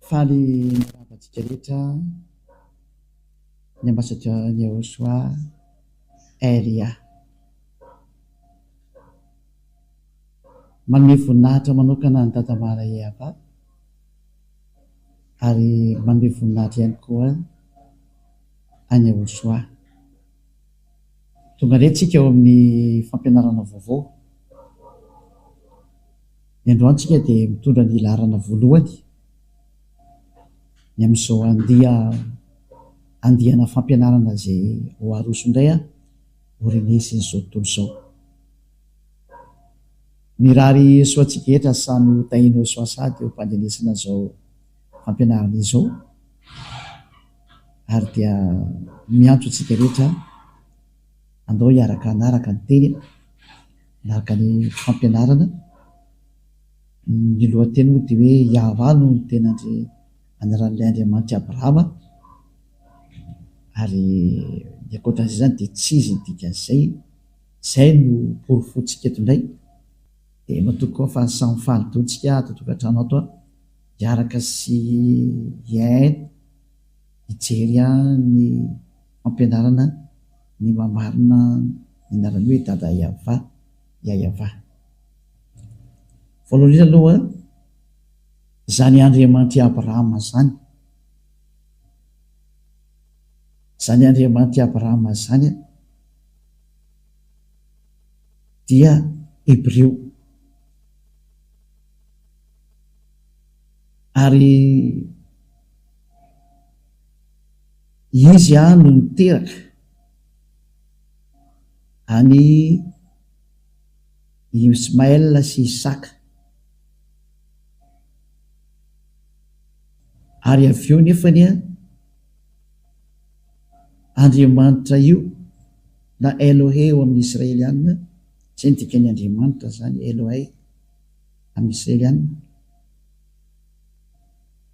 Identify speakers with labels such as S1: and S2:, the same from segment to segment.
S1: Faly niravantsika rehetra ny ambassadeur ny Yahosoa Elia. Manome voninahitra manokana ny Dada Maria Ava ary manome voninahitra ihany koa any Yahosoa. Tonga rehetrika eo amin'ny fampianarana vaovao. Ny androantsika dia mitondra ny laharana voalohany ny amin'izao andihana fampianarana izay ho aroso indray orinasa izao tontolo izao. Ny rary soantsika etra samy hotahina soasady eo am-pandenesana izao fampianarana izao, ary dia miantso antsika rehetra andao hiaraka anaraka ny teny, anaraka ny fampianarana. Ny lohateny moa dia hoe Iava no ny tenandry anaran'ilay Andriamanitra Abrahama, ary ny ankoatran'izay zany dia tsy izy ny dikan'izay, izay no porofontsika eto indray. Dia matoa koa fa samy faly-dontsika ato an-tokantrano ato hiaraka sy hiaina hijery ny fampianarana ny mamarina ny anarany hoe Dada Iava, Iava. Voalohany indrindra aloha zany Andriamanitra Abrahama zany, zany Andriamanitra Abrahama zany dia Hebreo, ary izy no niteraka any Ismaël sy Isaka, ary avy eo nefany Andriamanitra io na Elohe eo amin'ny Israelianina, izay ny dikany Andriamanitra zany Elohe amin'ny Israelianina,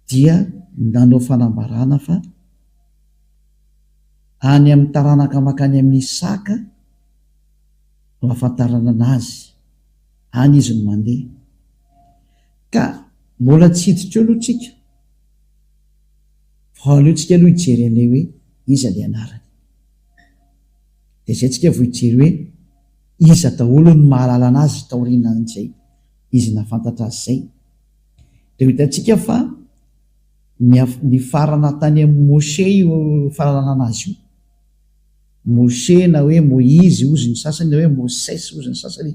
S1: dia nanao fanambarana fa any amin'ny taranaka makany amin'ny Isaka no ahafantarana anazy, any izy no mandeha. Ka mbola tsy hiditra eo aloha tsika, fa aleotsika aloha hijery an'ilay hoe iza ilay anarany, dia izay tsika vao hijery hoe iza daholo no mahalala anazy taorianan'izay izy nahafantatra azy izay. Dia hitantsika fa ny farana tany amin'ny Moshe io fahalalana anazy io. Moshe na hoe Moizy ozy ny sasany, na hoe Moses ozy ny sasany,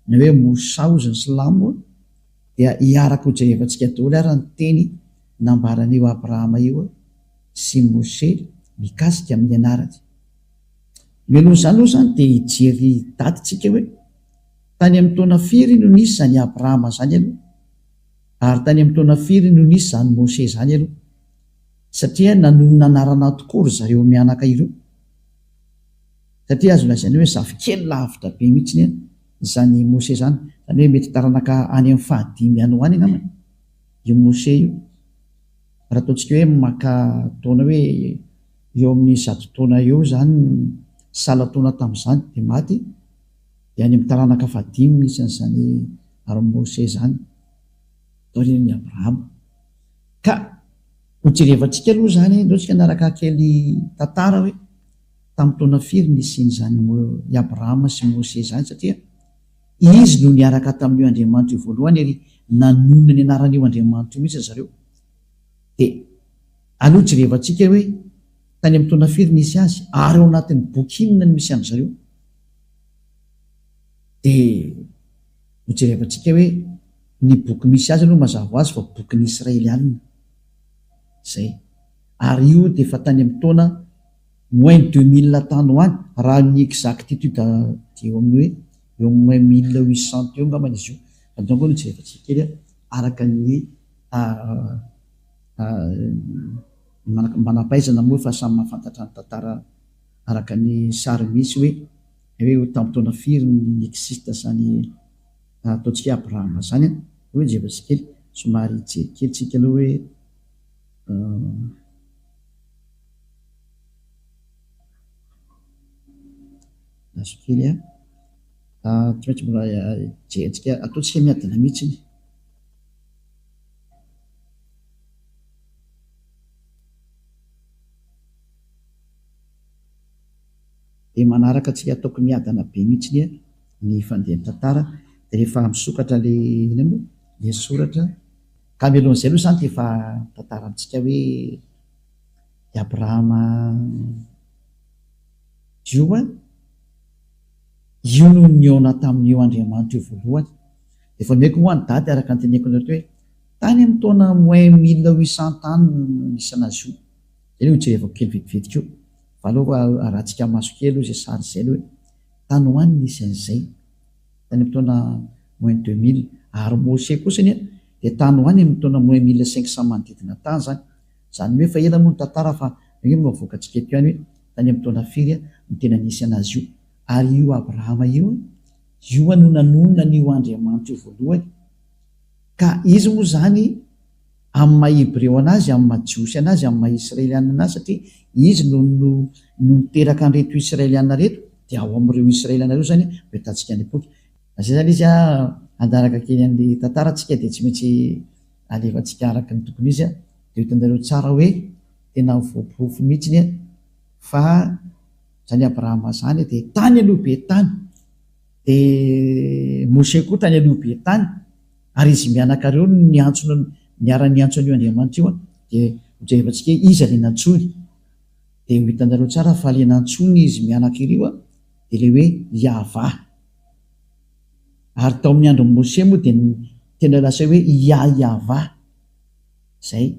S1: na hoe Mosa ozy ny silamo, dia hiaraka ho jerevantsika daholo ary ny teny nambarana io Abrahama io sy Moshe mikasika amin'ny anarany. Mialoha izany aloha zany dia hijery datitsika hoe tany amin'ny taona firy no nisy zany Abrahama zany aloha, ary tany amin'ny taona firy no nisy zany Moshe zany aloha, satria nanonona anarana tokoa zareo mianaka ireo, satria azo lazaina hoe zafikely lavitra be mihitsy zany Moshe zany, zany hoe mety taranaka any amin'ny fahadimy any ho any angambany io Moshe io. Raha ataontsika hoe maka taona hoe eo amin'ny 100 taona eo zany sala taona tamin'izany dia maty, dia any amin'ny taranaka fahadimy misy an'izany ary Moshe zany taorian'ny Abrahama. Ka hojerevantsika aloha zany, ndaontsika naraka kely tantara hoe tamin'ny taona firy nisian'izany i Abrahama sy Moshe zany, satria izy no niaraka tamin'io Andriamanitra io voalohany, ary nanonona ny anaran'io Andriamanitra io mihitsy zareo. Dia aloha jerevantsika hoe tany amin'ny taona firy nisy azy, ary ao anatin'ny boky inona no misy amin'izareo. Dia hojerevantsika hoe ny boky misy azy aloha mazava ho azy fa boky ny Israelianina zay, ary io dia efa tany amin'ny taona moins 2000 tany ho any, raha ny exactitude dia eo amin'ny hoe eo moins 1800 eo ngambany izy io. Andao no jerevantsika kely araka ny manampahaizana moa fa samy mahafantatra ny tantara araka ny sary misy hoe tamin'ny taona firy ny existe zany ataontsika Abrahama zany. Hoe jerevantsika kely somary hijery kely tsika aloha hoe azo kely tsy maintsy mbola jerentsika ataontsika miadana mihitsy. dia manaraka tsy ataoko miadana be mihitsy ny fandehan'ny tantara dia rehefa misokatra le soratra ka mialohan'izay aloha zany dia efa tantara amintsika hoe i Abrahama io no niona tamin'io Andriamanitra io voalohany. Efa meko moa ny dady araka ny teneko nareo hoe tany amin'ny taona moins 1800 misy anazy io. Zay no jerevako kely vetivetika io. Fa aloha rahantsika maso kely aloha izay sary izay hoe tany hoany nisy an'izay tany amin'ny taona moins 2000 ary Mose kosa dia tany hoany amin'ny taona moins 1500 manodidina tany zany. Zany hoe fa ela moa ny tantara fa hoe mavoakantsika eto ihany hoe tany amin'ny taona firy no tena nisy anazy io. Ary io Abrahama io no nanonona n'io Andriamanitra io voalohany. Ka izy moa zany amin'ny maha-Hebreo anazy, amin'ny maha-Jiosy anazy, amin'ny maha-Israeliana anazy satria izy no niteraka an'ireto Israeliana reto dia ao amin'ireo Israeliana reo zany hoetantsika any am-poky. Zay zany izy andaraka kely an'le tantara antsika dia tsy maintsy alefantsika araka ny tokony izy dia hitanareo tsara hoe tena voaporofo mihitsy fa zany Abrahama zany dia tany aloha be tany, dia Mose koa tany aloha be tany, ary izy mianakareo niara-ny antson'io Andriamanitra io dia hojerevantsika iza le nantsony dia hitanareo tsara fa le nantsony izy mianak'irio dia le hoe Yahva. Ary tao amin'ny andron'ny Mose moa dia tena lasa hoe Yahva zay.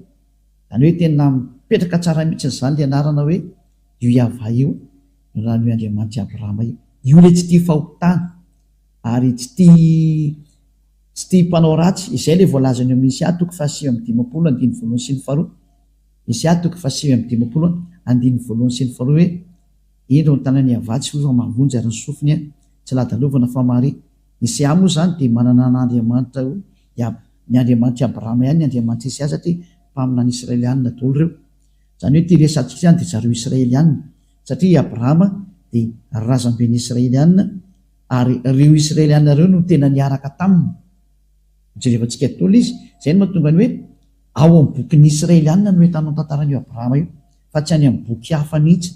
S1: Zany hoe tena mipetraka tsara mihitsy zany le anarana hoe io Yahva io no raha ny Andriamanitra Abrahama io le tsy tia fahotana ary tsy tia mpanao ratsy. Izay le voalazany amin'ny Isia 4:5-12 sy ny 2. Isia 4:5-12 sy ny 2 hoe indro ny tanany avatsy fa mavonjy ary ny sofiny tsy ladalovana fa mary. Isia moa zany dia manana n'Andriamanitra ny Andriamanitra Abrahama ihany ny Andriamanitra Isia satria mpaminany Israelianina daholo reo. Zany hoe tia resantsika zany dia zareo Israelianina satria Abrahama dia razamben'ny Israelianina ary reo Israelianina reo no tena niaraka taminy. Jerevantsika daholo izy zay no mahatonga ny hoe ao amin'ny bokin'ny Israelianina no hitanao tantaran'io Abrahama io fa tsy any amin'ny boky hafa mihitsy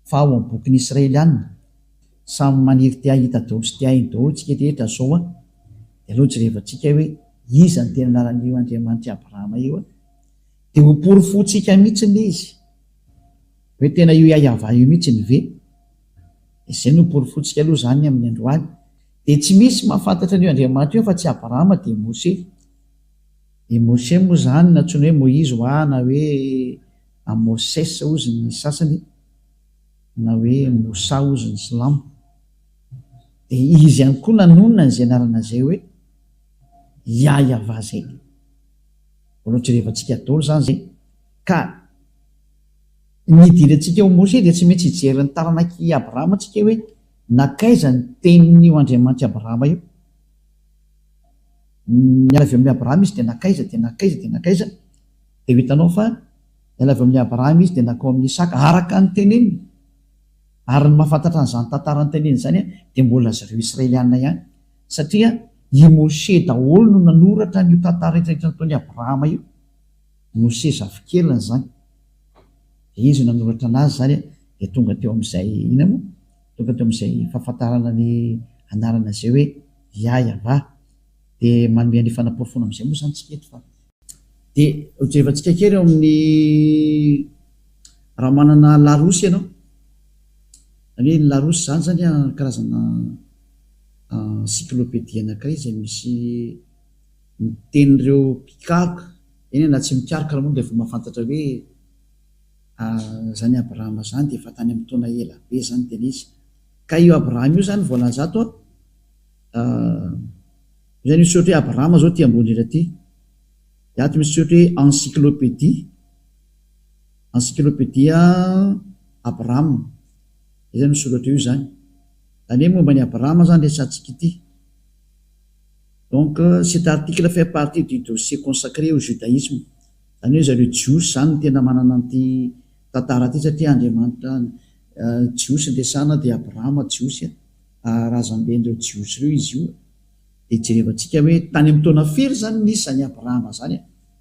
S1: fa ao amin'ny bokin'ny Israelianina. Samy maniry tia hita daholo sy tia hainy daholo tsika rehetra zao dia aloha jerevantsika hoe iza ny tena anaran'io Andriamanitra Abrahama io dia ho porofontsika mihitsy le izy hoe tena io Yahva io mihitsy ny ve. Izay no porofontsika aloha zany amin'ny androany. Dia tsy misy mahafantatra an'io Andriamanitra io fa tsy Abrahama dia Mose. I Mose moa zany nantsony hoe Moïse na hoe Moses ozy ny sasany na hoe Mosa ozy ny silamo. Dia izy ihany koa nanonona n'izay anarana izay hoe Yahva zay. Jerevantsika daholo zany zay. Ka nidirantsika ho Mose dia tsy maintsy hijery ny taranak'i Abrahama antsika hoe nakaiza ny tenin'io Andriamanitra Abrahama io. Niala avy amin'ny Abrahama izy dia nakaiza dia hitanao fa niala avy amin'ny Abrahama izy dia nakao amin'ny Isaka araka ny teneniny. Ary ny mahafantatra n'izany tantara ny teneniny zany dia mbola zareo Israelianina ihany satria i Mose daholo no nanoratra n'io tantara rehetrarehetra nataon'i Abrahama io. Mose zafikeliny zany dia izy no nanoratra anazy zany dia tonga teo amin'izay fahafantarana ny anarana izay hoe Yahva. Dia manome ny fanaporofona amin'izay moa zany tsika eto fa dia jerevantsika kely eo amin'ny raha manana larosy ianao zany hoe larosy zany karazana encyclopédie anankiray izay misy mitenin'ireo mpikaroka eny na tsy mikaroka raha moa dia efa mahafantatra hoe zany Abrahama zany dia efa tany amin'ny taona ela be zany tena izy. Ka io Abrahama io zany voalaza ato zany misy ohatra hoe Abrahama zao ty ambony indrindra ty dia ato misy ohatra hoe encyclopédie Abrahama zany misy ohatra io zany. Zany hoe momba ny Abrahama zany resantsika ity. Donc cet article fait partie du dossier consacré au judaïsme. Zany hoe zareo Jiosy zany tena manana an'ity tantara ty satria Andriamanitra Jiosy ndesana dia Abrahama Jiosy razamben'ireo Jiosy reo izy io. Dia jerevantsika hoe tany amin'ny taona firy zany nisy zany Abrahama zany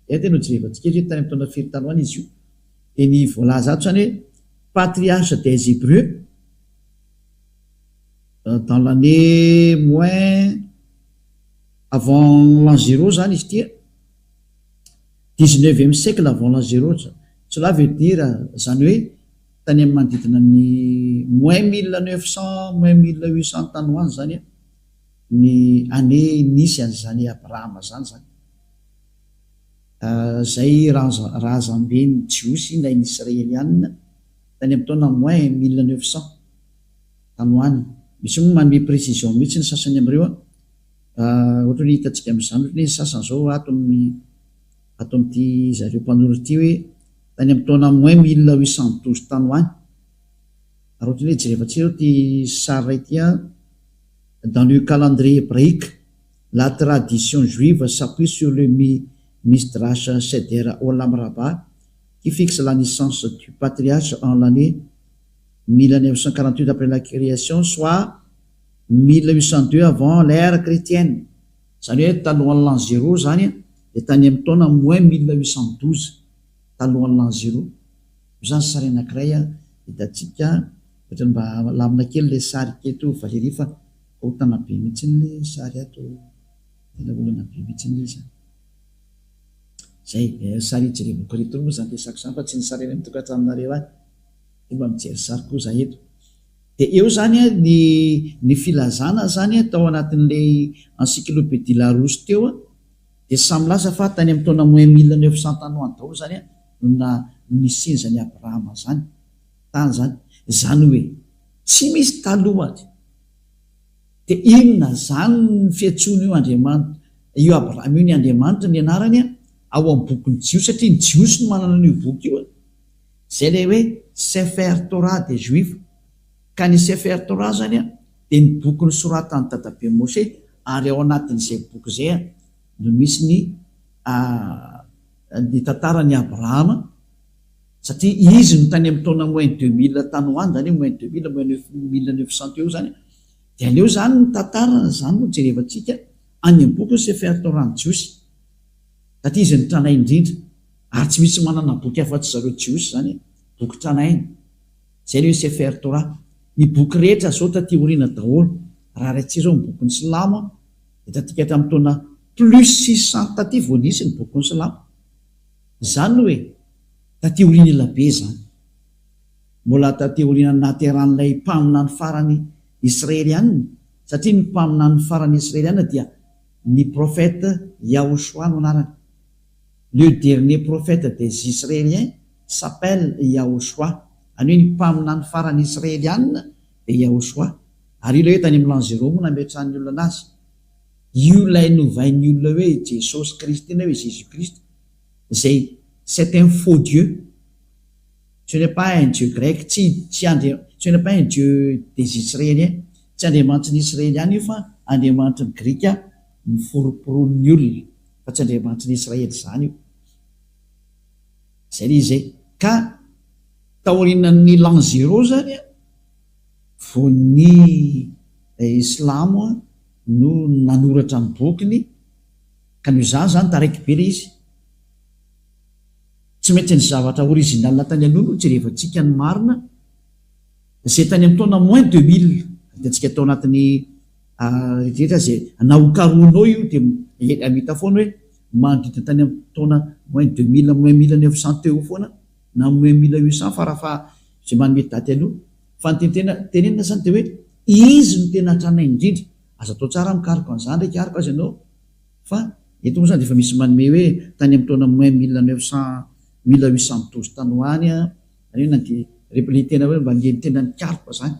S1: tena jerevantsika hoe tany amin'ny taona firy taloha izy io. Dia ny voalaza ato zany hoe patriarche des Hébreux dans l'année moins avant l'an 0 zany izy tia, 19e siècle avant l'an 0. Cela veut dire zany hoe tany amin'ny manodidina ny moins 1900 moins 1800 tany hoany zany ny année nisy an'zany Abrahama zany zay raha zamben'ny jiosy na ny israelianina tany amin'ny taona moins 1900 tany hoany. Misy moa manome précision mihitsy ny sasany am'ireo ohatra ny hitantsika amin'izany ohatra ny sasany zao ato amin'ity zareo mpanoratra ity hoe tany amin'ny taona moins 1812 tany hoany. Ary ohatra ny hoe jerevantsika ty sary ray ty dans le calendrier hébraïque, la tradition juive s'appuie sur le Midrash Seder Olam Rabbah qui fixe la naissance du patriarche en l'année 1948 après la création, soit 1802 avant l'ère chrétienne. Zany hoe talohan'ny l'an 0 zany dia tany amin'ny taona moins 1812 talohan'ny l'an 0. Zany sary anankiray hitantsika ohatra mba lamina kely le sary keto Valérie fa hotana be mihitsy le sary ato tena olana be mihitsy le izy zay sary jerevako reto moa zany tesako zany fa tsy ny sary eny mitokantranonareo any de mba mijery sary koa za eto. Dia eo zany ny filazana zany tao anatin'le encyclopédie Larousse teo dia samy laza fa tany amin'ny taona moins 1900 tany hoany daholo zany na nisinzany Abrahama zany tany zany hoe tsy misy talohany. Dia inona zany ny fiantsoana io Andriamanitra io Abrahama io ny Andriamanitra ny anarany ao amin'ny bokin'ny Jios, satria ny Jios no manana an'io boky io zay le hoe Sefer Torah des Juifs. Ka ny Sefer Torah zany dia ny boky nosoratan'ny dadabe Moshe, ary ao anatin'izay boky zay no misy ny tantarany Abrahama, satria izy no tany amin'ny taona moins 2000 tany hoany zany moins 2000 moins 1900 eo zany dia aleo zany ny tantarana zany no jerevantsika any amin'ny boky Sefer Torah ny Jios, satria izy ny tranainy indrindra ary tsy misy manana boky afa-tsy zareo Jios zany boky tranainy zay le hoe Sefer Torah. Ny boky rehetra zao taty oriana daholo raha raitsika zao ny bokin'ny Silamo dia tatika hatramin'ny taona plus 600 taty vao nisy ny bokin'ny Silamo. Zany hoe taty oriana elabe zany, mbola taty oriana nateran'ilay mpaminany farany israelianina, satria ny mpaminany farany israelianina dia ny prophète Yahoshua no anarany. Le dernier prophète des Israéliens s'appelle Yahoshua. Any hoe ny mpaminany farany israelianina dia Yahoshua. Ary io le hoe tany amin'ny l'an 0 moa nametrahan'ny olona anazy. Io lay novain'ny olona hoe Jesosy Kristy na hoe Jésus Christ, zay c'est un faux Dieu. Ce n'est pas un Dieu grec, ce n'est pas un Dieu des Israéliens. Tsy andriamanitry ny Israeliana io fa andriamanitry ny Grika niforoporon'ny olona, fa tsy andriamanitry ny Israely zany io. Zay le izay. Ka taorinan'ny l'an 0 zany vao ny Islamo no nanoratra ny bokiny, ka noho izany zany taraiky be le izy. Tsy maintsy ny zavatra original tany aloha no jerevantsika ny marina, zay tany amin'ny taona moins 2000 hitantsika tao anatin'ny rehetra zay nahokaronao io dia amita foana hoe manodidina tany amin'ny taona moins 2000 moins 1900 teo foana na moins 1800 farafa zay manome daty aloha. Fa ny tenenina zany dia hoe izy no tena tranainy indrindra. Aza atao tsara mikariko an'izany ndraiky ariko azy ianao, fa eto moa zany dia efa misy manome hoe tany amin'ny taona moins 1812 tany hoany na dia repli tena hoe mba ngeny tena nikariko zany.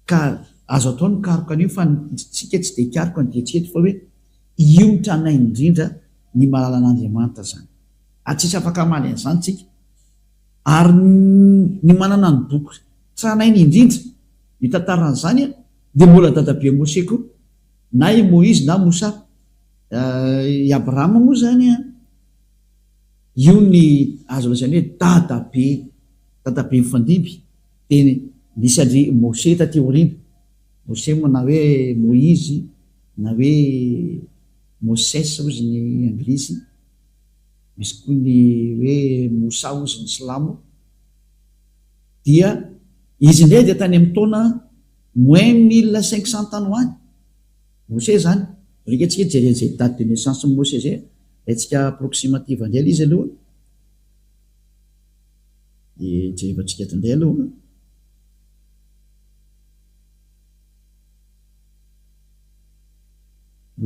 S1: Ka azo atao ny karoka an'io fa tsika tsy dia karoka ny dietrety fa hoe io ny tranainy indrindra ny mahalala an'Andriamanitra zany. Tsisy afaka maly an'izany tsika. Ary ny manana ny boky tranainy indrindra ny tantaran'izany dia mbola dadabe Moshe koa, na i Moïse na Mosa. I Abrahama moa zany io ny azo lazainy hoe dadabe mifandimby. Dia nisy andry Moshe taty aoriana, Moshe moa na hoe Moïse na hoe Moses ozy ny anglisy, misy koa ny hoe Mosa ozy ny Silamo. Dia izy indray dia tany amin'ny taona moins 1500 tany ho any Mose zany rika tsika jeren'izay date de naissance Mose zay atsika approximative andray izy aloha jerevantsika tandray aloha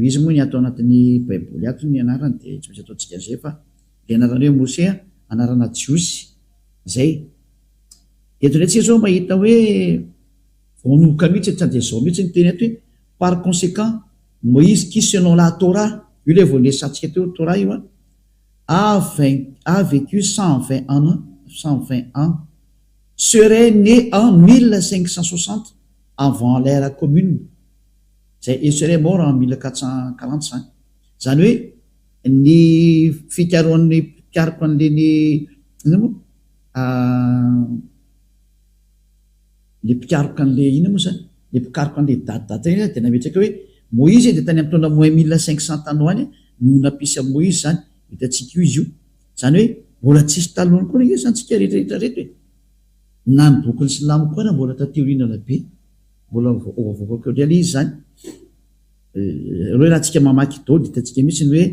S1: izy moa ny atao anatin'ny baiboly ato ny anarany de tsy maintsy ataontsika zay fa le anarany hoe Mose anarana Jiosy zay eto ndray tsika zao mahita hoe vonoka mihitsy tsy de zao mihitsy ny teny ato hoe par conséquent Moïse qui selon la Torah io le voanesantsika teo Torah io a vécu 120 ans serait né en 1560 avant l'ère commune zay il serait mort en 1445 zany hoe ny fikaroan'ny pikaroko an'leny ina moa le pikaroka an'le ina moa zany le pikaroka an'le datidata iny de nametraka hoe Moïse de tany amin'ny taona moins 1500 tany ho any no nampisy amin'ny Moïse zany hitatsika io izy io zany hoe mbola tsisy talohany koa izy zany tsika rehetrarehetra reto hoe na ny bokin'ny Silamo koa na mbola tateorinana be mbola voavokako eo izy zany reo raha tsika mamaky dao de hitatsika mihitsy ny hoe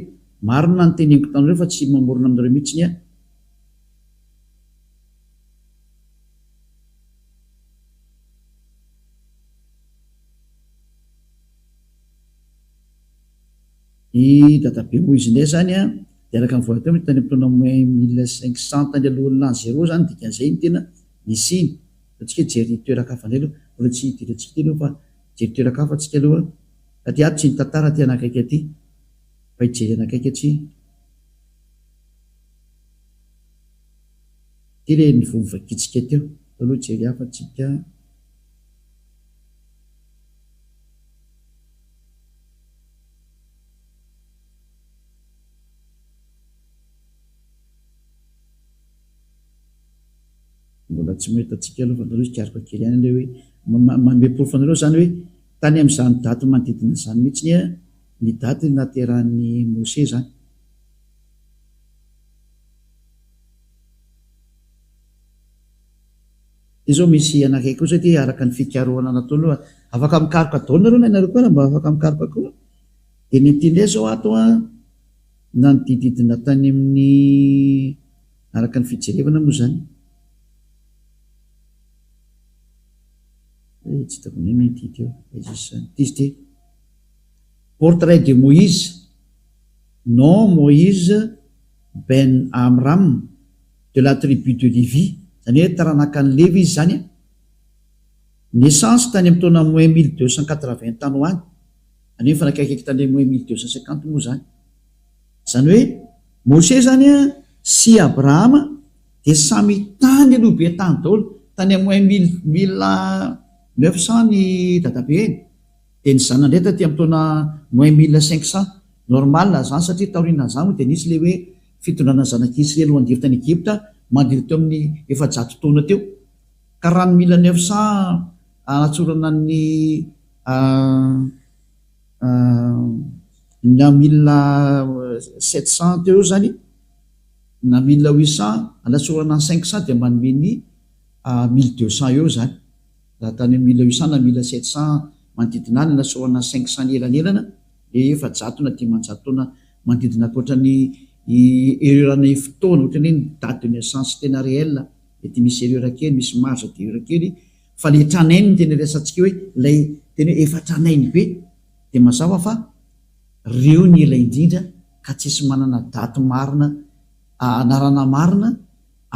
S1: marina ny teneniko tanareo fa tsy mamorona aminareo mihitsy ny a i databe Moïse ndray zany a de araka ny volateo tany amtaona moins 1500 tany alohan'ny l'an 0 zany dikan'izay ny tena nisiny atsika jery toerakafa ndray aloha mbola tsy hidirantsika ty aloha fa jery toerakafa atsika aloha aty ato tsy ny tantara ty anakaiky aty fa hijery anakaiky atsy ty le nivovakitsika teo aloha jery hafa tsika mbola tsy mahitatsika aloha fa nareo ikariko kely any le hoe manome-polo fanareo zany hoe tany amin'izany daty manodidina zany mihitsy ny a ny daty naterahan'ny Mose zany ty zao misy anakaiky koa zay ty araka ny fikaroana natao aloha afaka mikaroka dao nareo na nareo koa raha mba afaka mikaroka koa de ny ty ndray zao ato a na ny dididina tany amin'ny araka ny fijerevana moa zany tsy hitako ny mety teo izy ty portrait de Moïse non Moïse ben Amram de la tribu de Lévi zany hoe taranaka ny Levi izy zany naissance tany amin'ny taona moins 1280 tany ho any any hoe fanakaikiky tany moins 1250 moa zany zany hoe Mose zany a sy Abrahama de samy tany aloha be tany daholo tany moins 1900 ny dadabe eny de ny zanany ndray taty amin'ny taona moins 1500 normal zany satria taoriana zany moa de nisy le hoe fitondrana zanak'Israely ho andivy tany Egypta mandrily teo amin'ny 700 taona teo ka raha ny 1900 anatsorana ny na 1700 teo zany na 1800 anatsorana ny 500 de manome ny 1200 eo zany raha tany 1800 na 1700 manodidina any nasorana 500 ny elanelana de 700 na 500 taona manodidina akoatrany ererana fotoana ohatrany hoe ny date de naissance tena réel de ty misy erera kely misy marge de erera kely fa le tranainy ny tena resantsika hoe lay tena hoe efa tranainy be de mazava fa reo ny ela indrindra ka tsisy manana daty marina anarana marina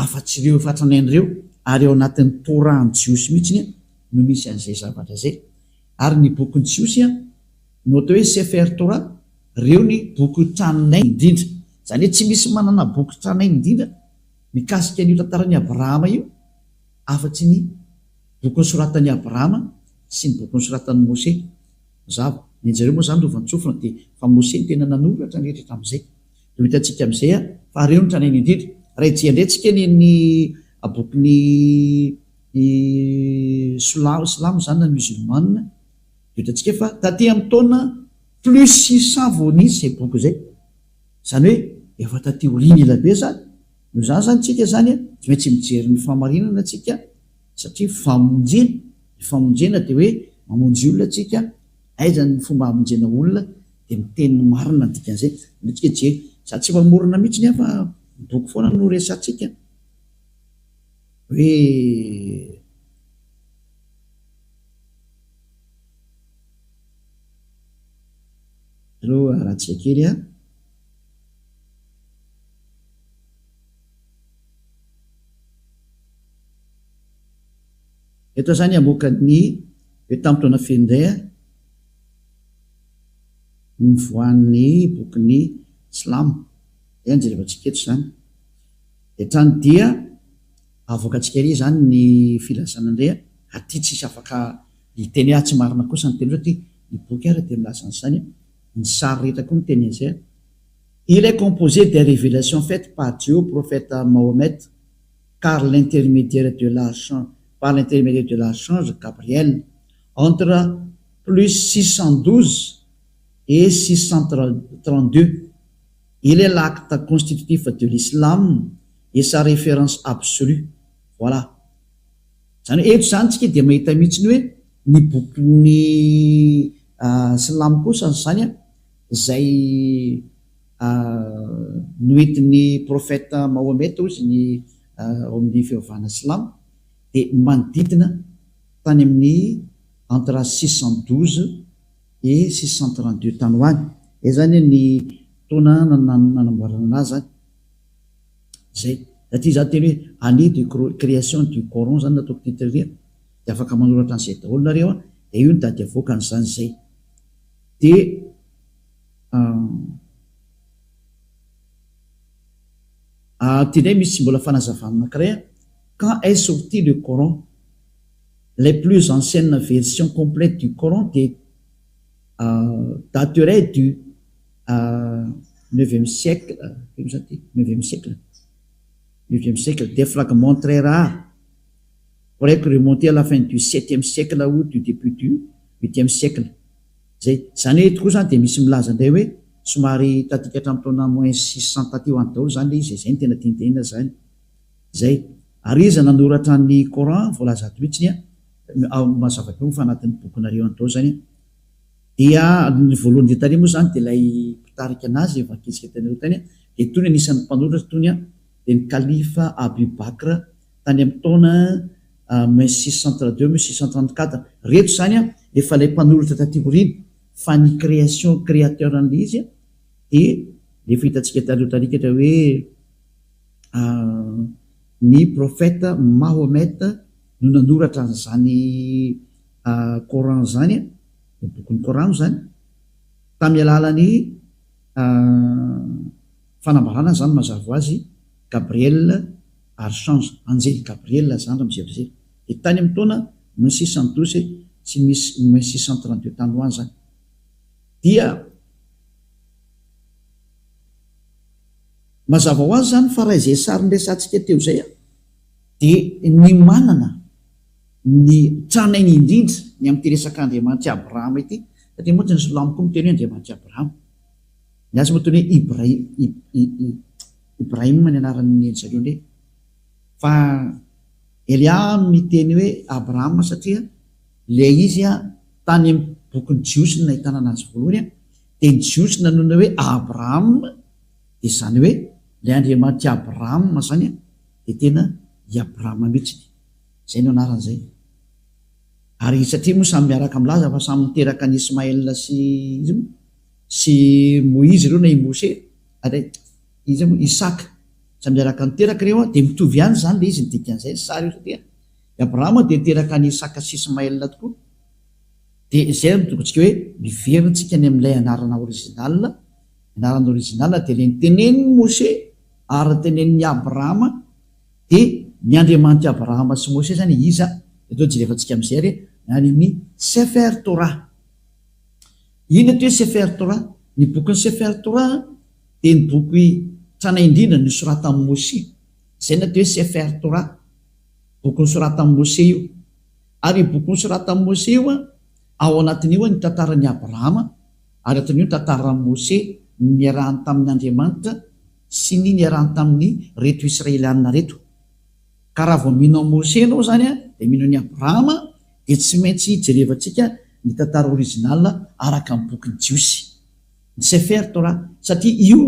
S1: afa-tsy reo efa tranainy reo ary eo anatin'ny Torah-ny Jiosy mihitsy no misy an'izay zavatra zay ary ny bokin'ny Jiosy no atao hoe Sefer Torah reo ny boky tranainy indrindra zany hoe tsy misy manana boky tranainy indrindra mikasika an'io tantaran'ny Abrahama io afa-tsy ny bokyny soratan'ny Abrahama sy ny bokyny soratan'ny Mose zava ny anjareo moa zany rovantsofina de fa Mose ny tena nanoratra ny rehetra am'izay de hitatsika am'izay fa reo ny tranainy indrindra raha ijeandrayntsika ny bokyny Silamo zany na musulmane de hitatsika fa taty amin'ny taona plus 600 vao nisy zay boky zay zany hoe efa taty oriny ela be zany no zany zany tsika zany tsy maintsy mijery ny famarinana tsika satria famonjena de hoe mamonjy olona tsika, aiza ny fomba hamonjena olona dia miteny marina dikan'izay. Tsika je sady tsy mamorona mihitsy nefa boky foana no resatsika hoe aloha ratsika kely a. Eto zany amoaka ny hoe tamin'ny taona fendray nivoan'ny bokyny Silamo zay jerevantsika eto zany. Etrany dia avoakatsika ery zany ny filazana indray aty tsisy afaka hiteny tsy marina kosa ny teny zao ty ny boky ary dia milaza an'izany ny sary rehetra koa ny teny an'izay. Il est composé des révélations faites par Dieu au prophète Mahomet par l'intermédiaire de l'archange Gabriel entre plus 612 et 632. Il est l'acte constitutif de l'islam et sa référence absolue. Voilà. Zany eto zany tsika dia mahita mihitsy hoe ny bokyny Silamo kosa zany zay noentin'ny prophète Mahomet ozy ny ao amin'ny fivavahana Silamo dia manodidina tany amin'ny entre 612 et 632 tany hoany. Izay zany ny taona nanamboarana azy zany. Zay satria za teny hoe année de création du Coran zany nataoko titre dia afaka manoratra an'izay daholo nareo dia io ny dady avoaka an'izany zay. Dia ty ndray misy mbola fanazavana anankiray. Quand est sorti le Coran, les plus anciennes versions complètes du Coran dateraient du 9e siècle. 9e siècle. Des fragments très rares pourraient remonter à la fin du 7e siècle ou du début du 8e siècle. Zany eto koa zany dia misy milaza indray hoe somary tatika hatramin'ny taona moins 600 taty ho any daholo zany le izy. Zay ny tena tiantenina zany. Zay ary izy nanoratra ny Coran voalaza ato mihitsy mazava teo fa anatin'ny bokinareo any daholo zany. Dia ny voalohany dia tany moa zany dia ilay mpitarika anazy evankilisika tanareo tany dia tony anisan'ny mpanoratra tony dia ny kalifa Abu Bakr tany amin'ny taona 1632-1634. Reto zany efa ilay mpanoratra taty aoriana fa ny créateur an'ilay izy dia efa hitantsika taloha tarikatra hoe ny prophète Mahomet no nanoratra an'izany Coran zany, ny bokin'ny Coran zany tamin'ny alalany fanambarana zany mazava ho azy Gabriel archange, anjely Gabriel zany raha mijery. Dia tany amin'ny taona 1612 sy 1632 tany ho any zany. Dia mazava ho azy zany fa raha izay sary nresantsika teo zay dia ny manana ny tranainy indrindra ny amin'ity resaka Andriamanitra Abrahama ity, satria moa ny Silamo koa miteny hoe Andriamanitra Abrahama. Ny azy moa teny hoe Ibrahima ny anaran'ny zareo ndray, fa Elia miteny hoe Abrahama satria ilay izy tany amin'ny bokin'ny Jiosy no nahitana anazy voalohany dia ny Jiosy nanona hoe Abrahama, dia zany hoe ilay Andriamanitra Abrahama zany dia tena i Abrahama mihitsy. Zay no anaran'izay. Ary satria moa samy miaraka milaza fa samy miteraka ny Ismaël sy Moïse ireo na i Mose Isaka samy miaraka niteraka ireo dia mitovy ihany zany le izy ny dikan'izay sary io, satria i Abrahama dia niteraka ny Isaka sy Ismaël tokoa. Dia izay mitokontsika hoe miveritsika ny amin'ilay anarana original dia ilay nitenen'ny Mose ary tenen'ny Abrahama dia ny Andriamanitra Abrahama sy Mose zany iza eto jerevantsika amin'izay ary any ny Sefer Torah. Ino atao hoe Sefer Torah? Ny bokin'ny Sefer Torah dia ny boky tranaindrindra ny soratan'i Mose. Zay natao hoe Sefer Torah, boky nosoratan'i Mose io. Ary boky nosoratan'i Mose io ao anatin'io ny tantaran'i Abrahama, ary atin'io ny tantaran'i Mose niarahany tamin'ny Andriamanitra sy ny niarahany tamin'ny reto Israelianina reto. Ka raha vao mino Mose ianao zany dia mino ny Abrahama dia tsy maintsy jerevantsika ny tantara original araka amin'ny bokyny jiosy ny Sefer Torah satria io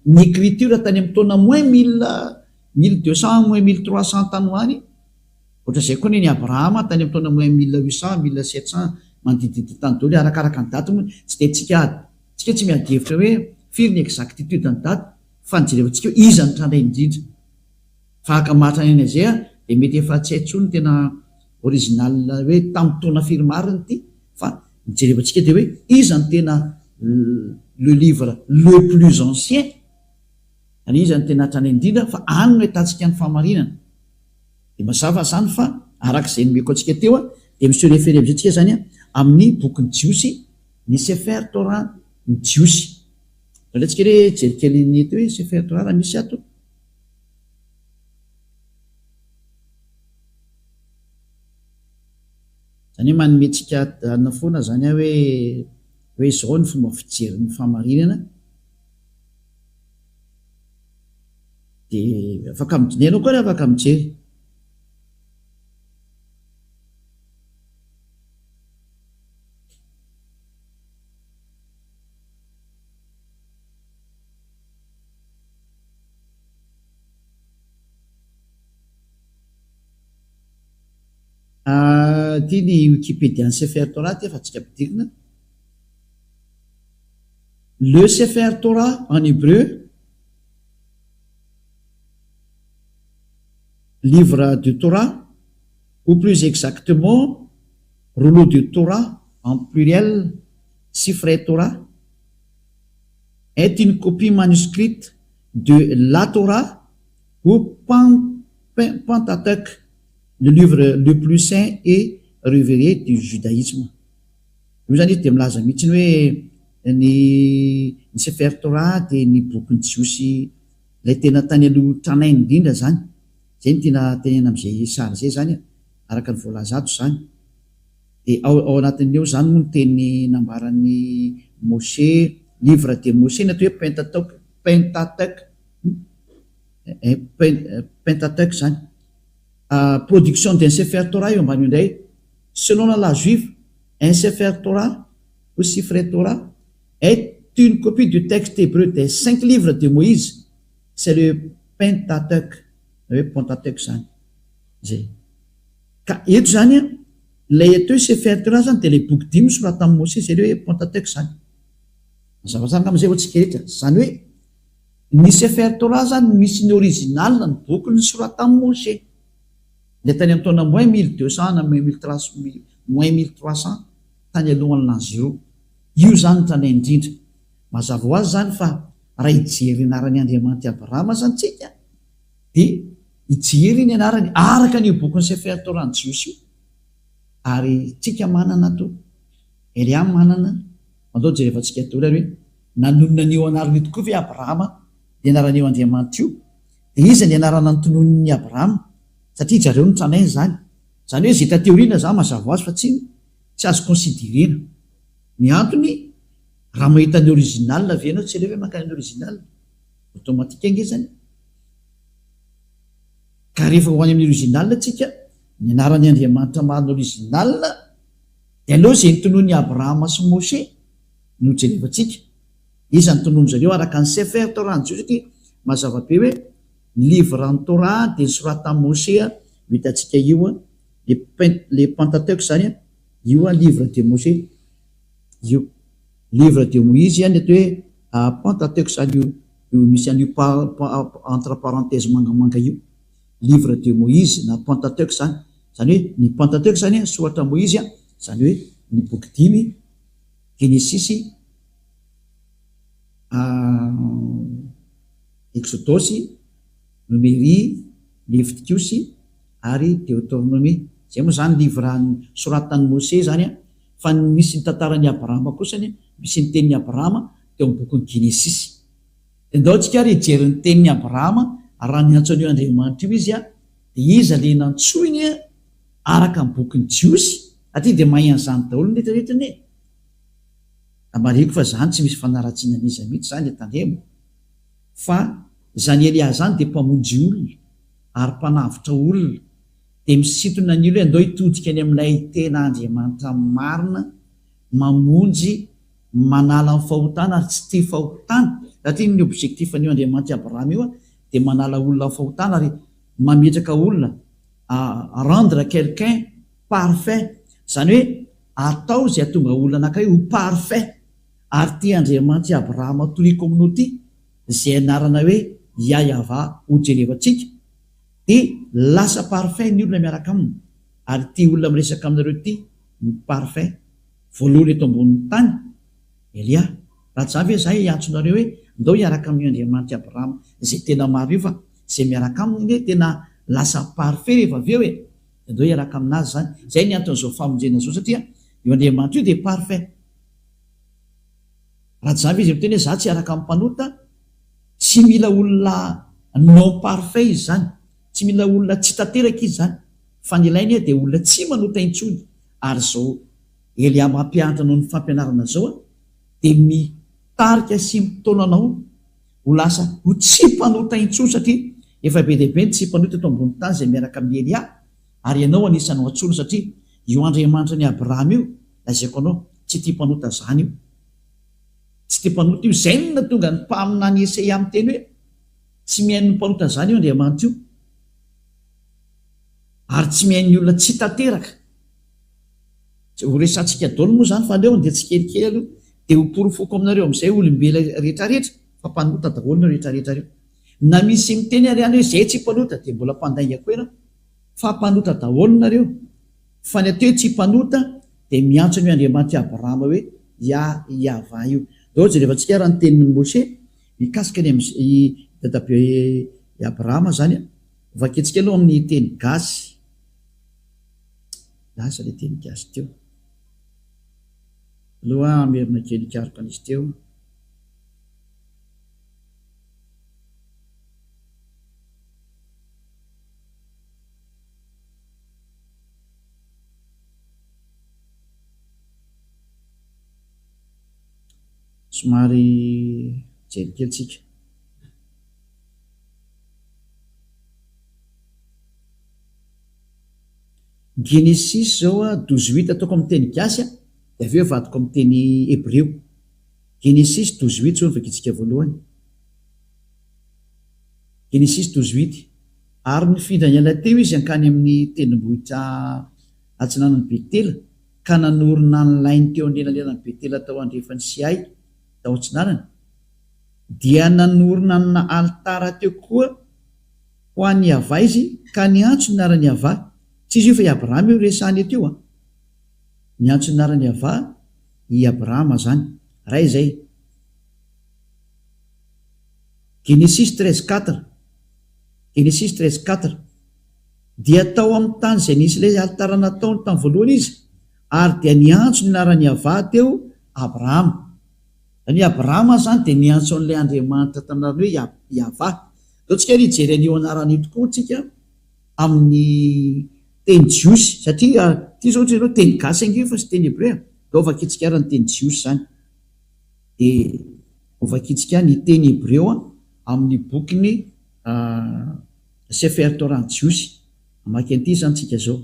S1: ny écriture tany amin'ny taona moins 1200 moins 1300 tany hoany ohatra zay koa ny Abrahama tany amin'ny taona moins 1800 1700 manodididid tany daholo arakaraka ny daty moa tsy dia tsika tsy miadihevitra hoe firy ny exactitude ny daty fa ny jerevantsika hoe iza ny trandray indrindra fa aka mahatranaina zay dia mety efa tsy haintsony tena original hoe tamin'ny taona firy mariny ity fa ny jerevantsika dia hoe iza ny tena le livre le plus ancien any iza ny tena hatrany indrindra fa any no hitantsika ny fahamarinana dia mazava zany fa arak'izay nomeko antsika teo dia misy référé amizantsika zany amin'ny bokyny jiosy ny Sefer Torah ny jiosy alantsika re jerikely ny eto hoe Sefer Torah raha misy ato zany hoe manometsika alina foana zany hoe zao ny fomba fijery ny fahamarinana dia afaka mijinenao koa re afaka mijery ty ny Wikipédia ny Sefer Torah ty efa tsika ampidirina le Sefer Torah en hébreu livre de Torah ou plus exactement rouleau de Torah en pluriel Sifrei Torah est une copie manuscrite de la Torah ou Pentateuch, le livre le plus saint et révéré du judaïsme. Io zany dia milaza mihitsy hoe ny Sefer Torah dia ny bokyny jiosy ilay tena tany aloha tranainy indrindra zany zay ny tena tenena am'izay sary zay zany araka ny voalaza ato zany dia ao anatin'eo zany moa ny teny nambaran'ny Moshe livre de Moshe na atao hoe Pentateuch zany production d'un Sefer Torah io ambany indray selon la juive un Sefer Torah ou Sifrei Torah est une copie du texte hébreu des 5 livres de Moïse c'est le Pentateuch zany zay ka eto zany lay atao Sefer Torah zany dia lay boky 5 soratan'i Moshe zay le hoe Pentateuch zany zava-tsara am'izay ohatsika rehetra zany hoe ny Sefer Torah zany misy ny original ny boky ny soratan'i Moshe le tany amin'ny taona moins 1200 na moins 1300 tany alohan'ny l'an 0 io zany tranainy indrindra mazava ho azy zany fa raha ijery ny anarany Andriamanitra Abrahama zany tsika dia ijery ny anarany araka ny bokyny Sefer Torah ny jiosy io ary tsika manana to Eliam manana mandao jerevantsika tolany hoe nanonona an'io anarany tokoa ve Abrahama ny anaran'io Andriamanitra io dia iza ny anarana nytonon'ny Abrahama satria zareo ny tranainy zany zany hoe zay tateoriana zany mazava ho azy fa tsy azo considérena ny antony raha mahita ny original ve ianao tsy le hoe makany ny original automatika nge zany ka rehefa ho any amin'ny original tsika ny anarany Andriamanitra marina original dia aloha zay nytonon'ny Abrahama sy Moshe no jerevantsika iza ny tonono zareo araka ny Sefer Torah ny jiosy satria mazava be hoe livre en Torah dia soratan Moshe hitantsika io le Pentateuch zany io livre de Moshe io livre de Moïse any atao hoe Pentateuch zany io misy an'io entre parenthèse mangamanga io livre de Moïse na Pentateuch zany hoe ny Pentateuch zany soratra Moïse zany hoe ny boky 5 Genesis Exodus Numérie Leviticus ary Deutéronomie zay moa zany livre soratan'ny Moshe zany fa misy ny tantaran'ny Abrahama kosany misy ny tenin'ny Abrahama teo amin'ny bokyny Genesis ndao tsika ary hijery ny tenin'ny Abrahama raha ny antsoan'io Andriamanitra io izy dia iza le nantsoiny araka ny bokyny jiosy atria dia mahay an'izany daholo ny rehetrarehetrany amareko fa zany tsy misy fanaratsiana n'iza mihitsy zany tandremo fa zany Elia zany dia mpamonjy olona ary mpanavitra olona dia misintona ny olo hoe andao hitodika any amin'ilay tena Andriamanitra marina, mamonjy, manala ny fahotana ary tsy tia fahotana, satria ny objectifn'io Andriamanitra Abraham io dia manala olona fahotana ary mametraka olona rendre quelqu'un parfait, zany hoe atao zay atonga olona anankiray ho parfait. Ary tia Andriamanitra Abraham toy communauté zay anarana hoe Yahva ho jerevantsika, dia lasa parfait ny olona miaraka aminy. Ary tia olona miresaka aminareo ty ny parfait voalohany eto ambonin'ny tany Elia. Raha tsy avy zahay antsonareo hoe ndao hiaraka amin'ny Andriamanitra Abraham zay tena maro io, fa zay miaraka aminy tena lasa parfait rehefa avy eo ndao hiaraka aminazy zany. Zay ny anton'izao famonjena zao, satria io Andriamanitra io dia parfait. Raha tsy avy izy miteny hoe za tsy hiaraka amin'ny mpanota, tsy mila olona non parfait izy zany, tsy mila olona tsy tanteraka izy zany, fa ny ilainy dia olona tsy manota intsony. Ary zao Elia mampianatra noho ny fampianarana zao dia mitarika sy mitonanao ho lasa ho tsy mpanota intsony, satria efa be dehibe ny tsy mpanota eto ambony tany zay miaraka amin'ny Elia. Ary ianao anisany hoantsolo, satria io Andriamanitra ny Abraham io lazaiko anao tsy tia mpanota zany io, tsy tia mpanota io. Zay no natonga ny mpamina ny Esaia amin'ny teny hoe tsy mihaino ny mpanota zany io Andriamanitra io, ary tsy mihaino ny olona tsy tanteraka. Ho resantsika daoly moa zany fa leo dia tsy kelikely aloha dia ho porofoko aminareo amin'izay olombela rehetrarehetra fa mpanota daholo rehetrarehetra reo. Na misy miteny ary any hoe zay tsy mpanota dia mbola mpandainga koa ianao, fa mpanota daholo nareo. Fa ny ateo tsy mpanota dia miantso ny Andriamanitra Abraham hoe Yahva io. Daholo jerevantsika raha ny tenin'ny Moshe mikasika ny dadabe Abraham zany vaketsika aloha amin'ny teny gasy. Lasa ilay teny gasy teo aloha merina kely ikaroka an'izy teo. Somary jelikelytsika. Genesis zao 18 ataoko amin'ny teny gasy dia avy eo vadiko amin'ny teny hébreu. Genesis 18 zao vakitsika voalohany. Genesis 18. Ary nifindra ny teo izy ankany amin'ny tendrombohitra atsinanan'ny Betela, ka nanorina ny lainy teo anelanelan'ny Betela tao andrefany Sihay tao atsinanany, dia nanorina na altara teo koa ho an'ny Yahva izy, ka niantso ny anarany Yahva. Tsy izy io fa i Abraham io resahany teo niantso ny anarany Yahva i Abraham zany. Ray zay. Genesis 13:4. Genesis 13:4. Dia tao amin'ny tany izay nisy ilay altara nataony tamin'ny voalohany izy, ary dia niantso ny anarany Yahva teo Abraham. Ny Abraham zany dia niantso an'ilay Andriamanitra tamin'ny hoe Yahva. Dao tsika ry jery an'io anarany tokoa tsika amin'ny teny jiosy, satria ty zao ohatry ianao teny gasy ange fa sy teny hébreu. Dao vakitsika ary ny teny jiosy zany, dia vakitsika ny teny hébreu amin'ny bokiny Sefer Torah jiosy. Amaky an'ity zany tsika zao.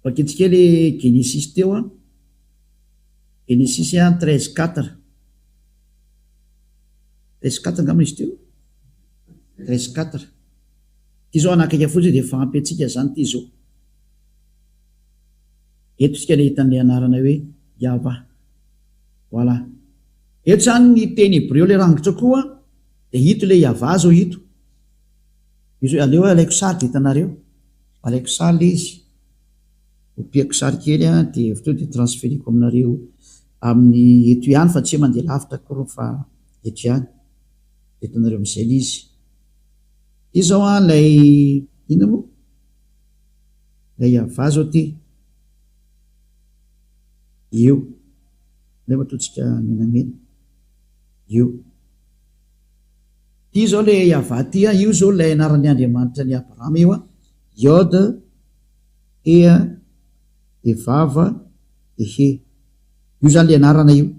S1: Vakitsika ilay Genesis teo Genesis 13:4. 13:4 angamba izy teo. 13:4. Ty zao anakaiky fotsiny dia efa ampy antsika zany ty zao. Eto tsika ilay hitan'ilay anarana hoe Yahva. Voilà. Eto zany ny teny hébreu ilay rangitra koa dia hito ilay Yahva zao hito. Izy aleo alaiko sary dia hitanareo. Alaiko sary ilay izy. Opiako sary kely dia avy teo dia transferiko aminareo amin'ny eto ihany, fa tsy mandeha lavitra koa fa eto ihany. Hitanareo amin'izay ilay izy. Ity zao ilay inona moa? Ilay Yahva zao ty. Io. Ilay matotsika menamena. Io. Ity zao ilay Yahva ty, io zao ilay anaran'ny Andriamanitra ny Abraham io Yod Vava He. Io zany ilay anarana io.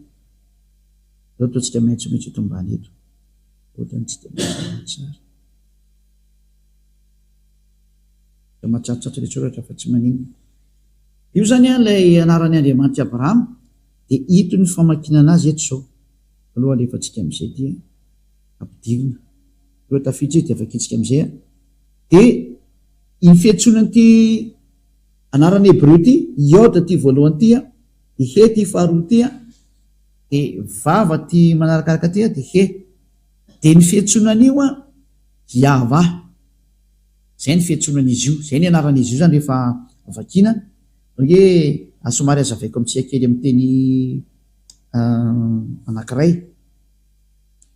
S1: Ataontsika maitsomaitso eto ambany eto. Ohatrany tsy dia tsara. Matsatsotsatra ilay soratra fa tsy manino. Io zany ilay anaran'ny Andriamanitra Abrahama dia hito ny famakinana azy eto zao. Aloha alefantsika amin'izay dia ampidirina. Eo tafiditra dia vakitsika amin'izay. Dia iny fiantsonan'ity anaran'ny Hebreo ity, Iôda ty voalohany ty, i He ty faharoa ty, dia vava ty manarakaraka ty dia He. Dia ny fiantsonan'io Yahva. Zay ny fiantsonan'izy io, zay ny anaran'izy io zany rehefa vakina. Hoe somary azavaiko amintsika kely amin'ny teny anankiray.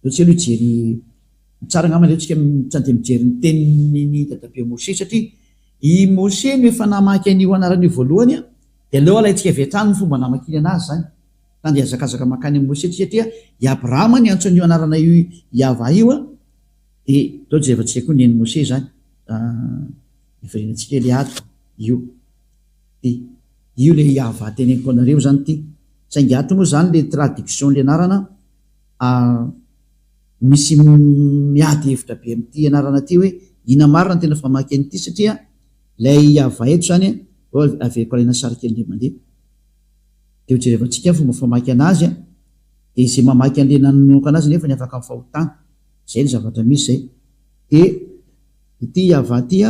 S1: Ohatsy aloha hijery tsara angamba tsika tsy dia mijery ny tenin'ny dadabe Mose, satria i Mose no efa namaky an'io anaran'io voalohany dia aleo alaitsika avy hatrany ny fomba namakiny anazy zany. Na dia azakazaka makany amin'ny Mose satria i Abrahama ny antson'io anarana io Yahva io dia tao jerevantsika koa ny eny Mose zany. Iverenantsika ilay ato io. Io le Yahva teneniko anareo zany ty. Saingy ato moa zany le traduction le anarana misy miady hevitra be amin'ity anarana ty hoe ina marina tena famaky an'ity, satria lay Yahva eto zany averiko alaina sary kely le mandeha. Dia hojerevantsika fomba famaky anazy dia izay mamaky an'le nanomboka anazy nefa ny afaka amin'ny fahotana. Zay ny zavatra misy zay. Dia ity Yahva ty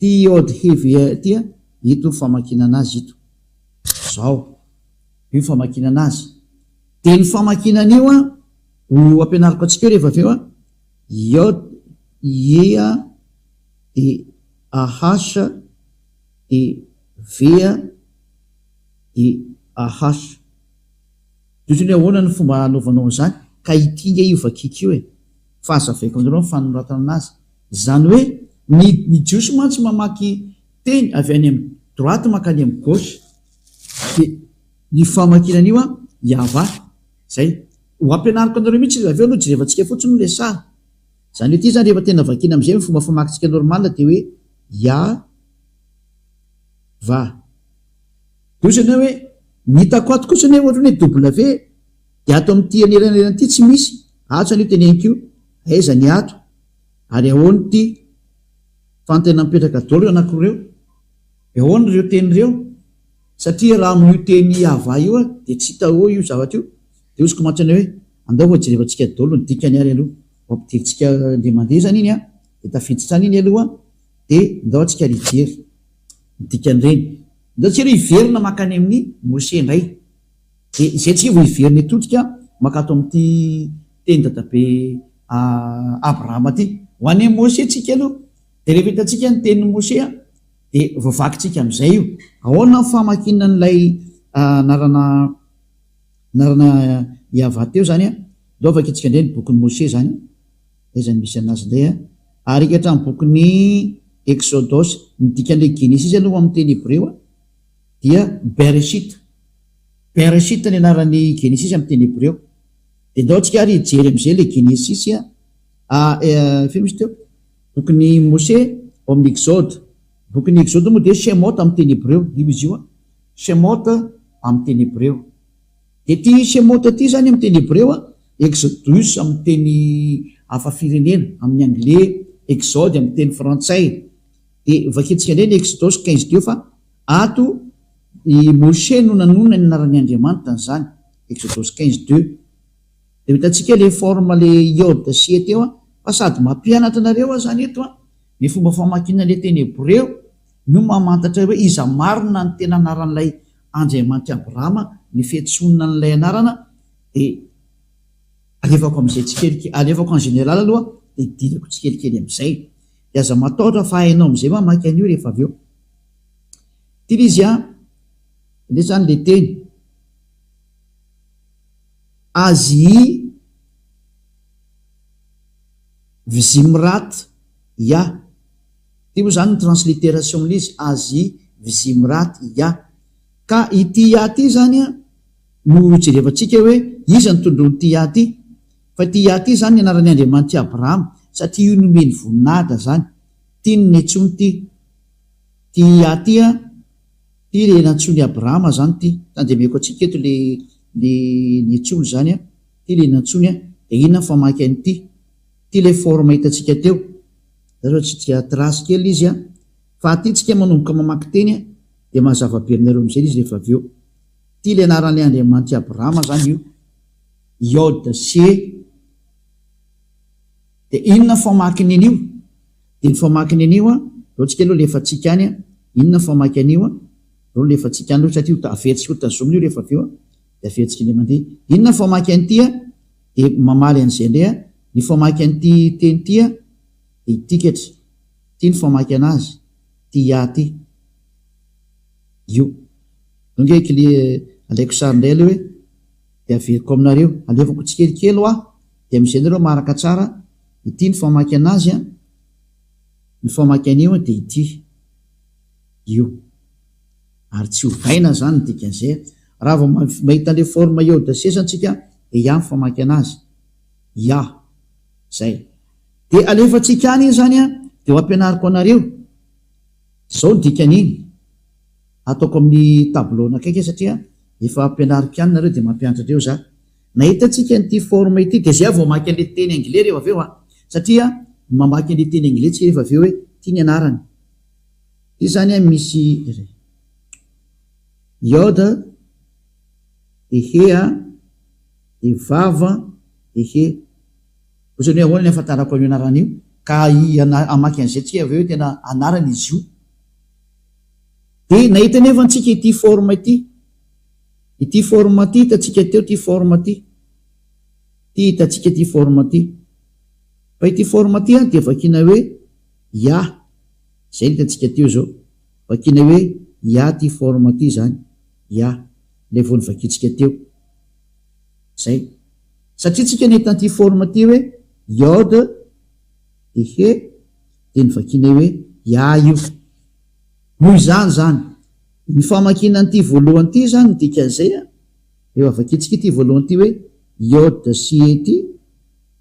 S1: ty Iôdy Hevy ty ito famakina anazy ito. Zao io famakina anazy. Dia ny famakinan'io ho ampianariko antsika rehefa avy eo Iôdy, Ia, dia Ahasa, dia Vea, dia Ahasa. Toy ahoana ny fomba anaovanao zany ka itinga io vakiky io fa azavaiko aminareo ny fanoratana anazy. Zany hoe ny jiosy mantsy mamaky teny avy any amin'ny droite makany amin'ny gauche, dia ny famakinan'io Yahva. Zay ho ampianariko anareo mihitsy avy eo aloha jerevantsika fotsiny le sary. Zany hoe ity zany rehefa tena vakina amin'izay ny fomba famakitsika normal dia hoe Yahva. Dia zany hoe ny hitako ato kosa ny ohatrany hoe W dia ato amin'ity anelanelany ity tsy misy. Ato zany io teneniko io, aiza ny ato ary ahoany ity fantena mipetraka daholo eo anakireo, ahoany ireo tenireo, satria raha no io teny Yahva io dia tsy hita io zavatra io. Dia osiko mantsana hoe andao ho jerevantsika daholo ny dikany ary aloha, ho ampidiritsika le mandeha zany iny dia tafiditra any iny aloha dia ndao antsika hijery ny dikan'ireny. Ndao tsika hiverina makany amin'ny Mose indray. Dia izay tsika vao hiverina etotsika makato amin'ity teny dadabe Abrahama ty. Ho any Mose tsika aloha. Dia rehefa hitantsika ny tenin'ny Mose dia voavakintsika amin'izay io. Ahoana ny famakina n'ilay anarana Yahva teo zany ndao vakitsika indray ny bokin'ny Mose zany. Izany misy anazy indray ary hatramin'ny bokin'ny Exodus, ny dikan'ilay Genesis aloha amin'ny teny Hebreo dia Bereshit. Bereshit ny anaran'ny Genesis amin'ny teny Hebreo. Dia ndao tsika ary hijery amin'izay le Genesis fe misy teo bokin'ny Mose ao amin'ny Exode. Bokin'ny Exode moa dia Shemot amin'ny teny Hebreo. Io izy io Shemot amin'ny teny Hebreo. Dia ty Shemot ty zany amin'ny teny Hebreo Exodus amin'ny teny hafa firenena, amin'ny anglais Exode amin'ny teny frantsay. Dia vakitsika indray ny Exodus 15:2 fa ato i Mose no nanona ny anaran'ny Andriamanitra zany. Exodus 15:2. Dia hitantsika le forme le Iôda sy E teo fa sady mampianatra anareo zany eto ny fomba famakina le teny Hebreo no mamantatra hoe iza marina ny tena anaran'ilay Andriamanitra Abrahama, ny fiantsonana n'ilay anarana. Dia alefako amin'izay tsikelikely, alefako en général aloha dia hidirako tsikelikely amin'izay. Dia aza matahotra fa hainao amin'izay mamaky an'io rehefa avy eo. Tily izy le zany le teny Azy Vizimrat Ya. Ty moa zany ny transliteration amin'izy Azy Vizimrat Ya. Ka ity Ya ty zany no jerevantsika hoe iza ny tondroany ty Ya ty. Fa ty Ya ty zany ny anaran'ny Andriamanitra Abrahama, satria io nomeny voninahitra zany. Ty ny netsony ty Ya ty ty le nantsony Abrahama zany ty tandemeko atsika eto ny tsolo zany a ty le nantsony a de inona famaky an'ity ty le forme hitatsika teo zao tsika trasy kely izy a fa ty tsika manomboka mamaky teny a de mazava be aminareo amizay izy rehefa avy eo ty le anaran'le Andriamanitra Abrahama zany io Yod C de inona famaky an'io de ny famaky an'io a zao tsika aloha lefa tsika any a inona famaky an'io a zao lefa tsika any satria averitsika tazomina io rehefa avy eo a de averitsika indray mandeha inona famaky an'ity a de mamaly an'izay indray a ny famaky an'ity teny ty a de itikatra ty ny famaky anazy ty ty io donc alaiko sary indray aloha hoe de averiko aminareo alevako tsikelikely ho de amizay nareo maraka tsara ity ny famaky anazy a ny famaky an'io a de ity io ary tsy hovaina zany ny dikan'izay raha vao mahita le forme eo de sesantsika de ny famaky anazy zay de alefatsika any iny zany a de ho ampianariko anareo zao ny dikan'iny ataoko amin'ny tableau nakaiky satria efa ampianariko any nareo de mampianatra andreo za nahitatsika nyty forme ity de zay vao maky an'le teny anglais rehefa avy eo satria mamaky an'le teny anglais tsika rehefa avy eo hoe ty ny anarany ty zany a misy Yoda de hea de vava de he ozany ahoana ny afantarako an'io anaran'io ka amaky an'izay tsika avy eo tena anarany izy io de nahita nefa antsika ity forme ity forme ty hitatsika teo ty forme ty hitatsika ty forme ty fa ity forme ty a de vakina hoe zay hitatsika teo zao vakina hoe ty forme ty zany le vao nyvakitsika teo zay satria tsika nahita ty forme ty hoe Yod de he de ny vakina hoe io noho izany zany ny famakina an'ity voalohany ty zany dikan'izay a eo avakitsika ty voalohany ty hoe Yod C ty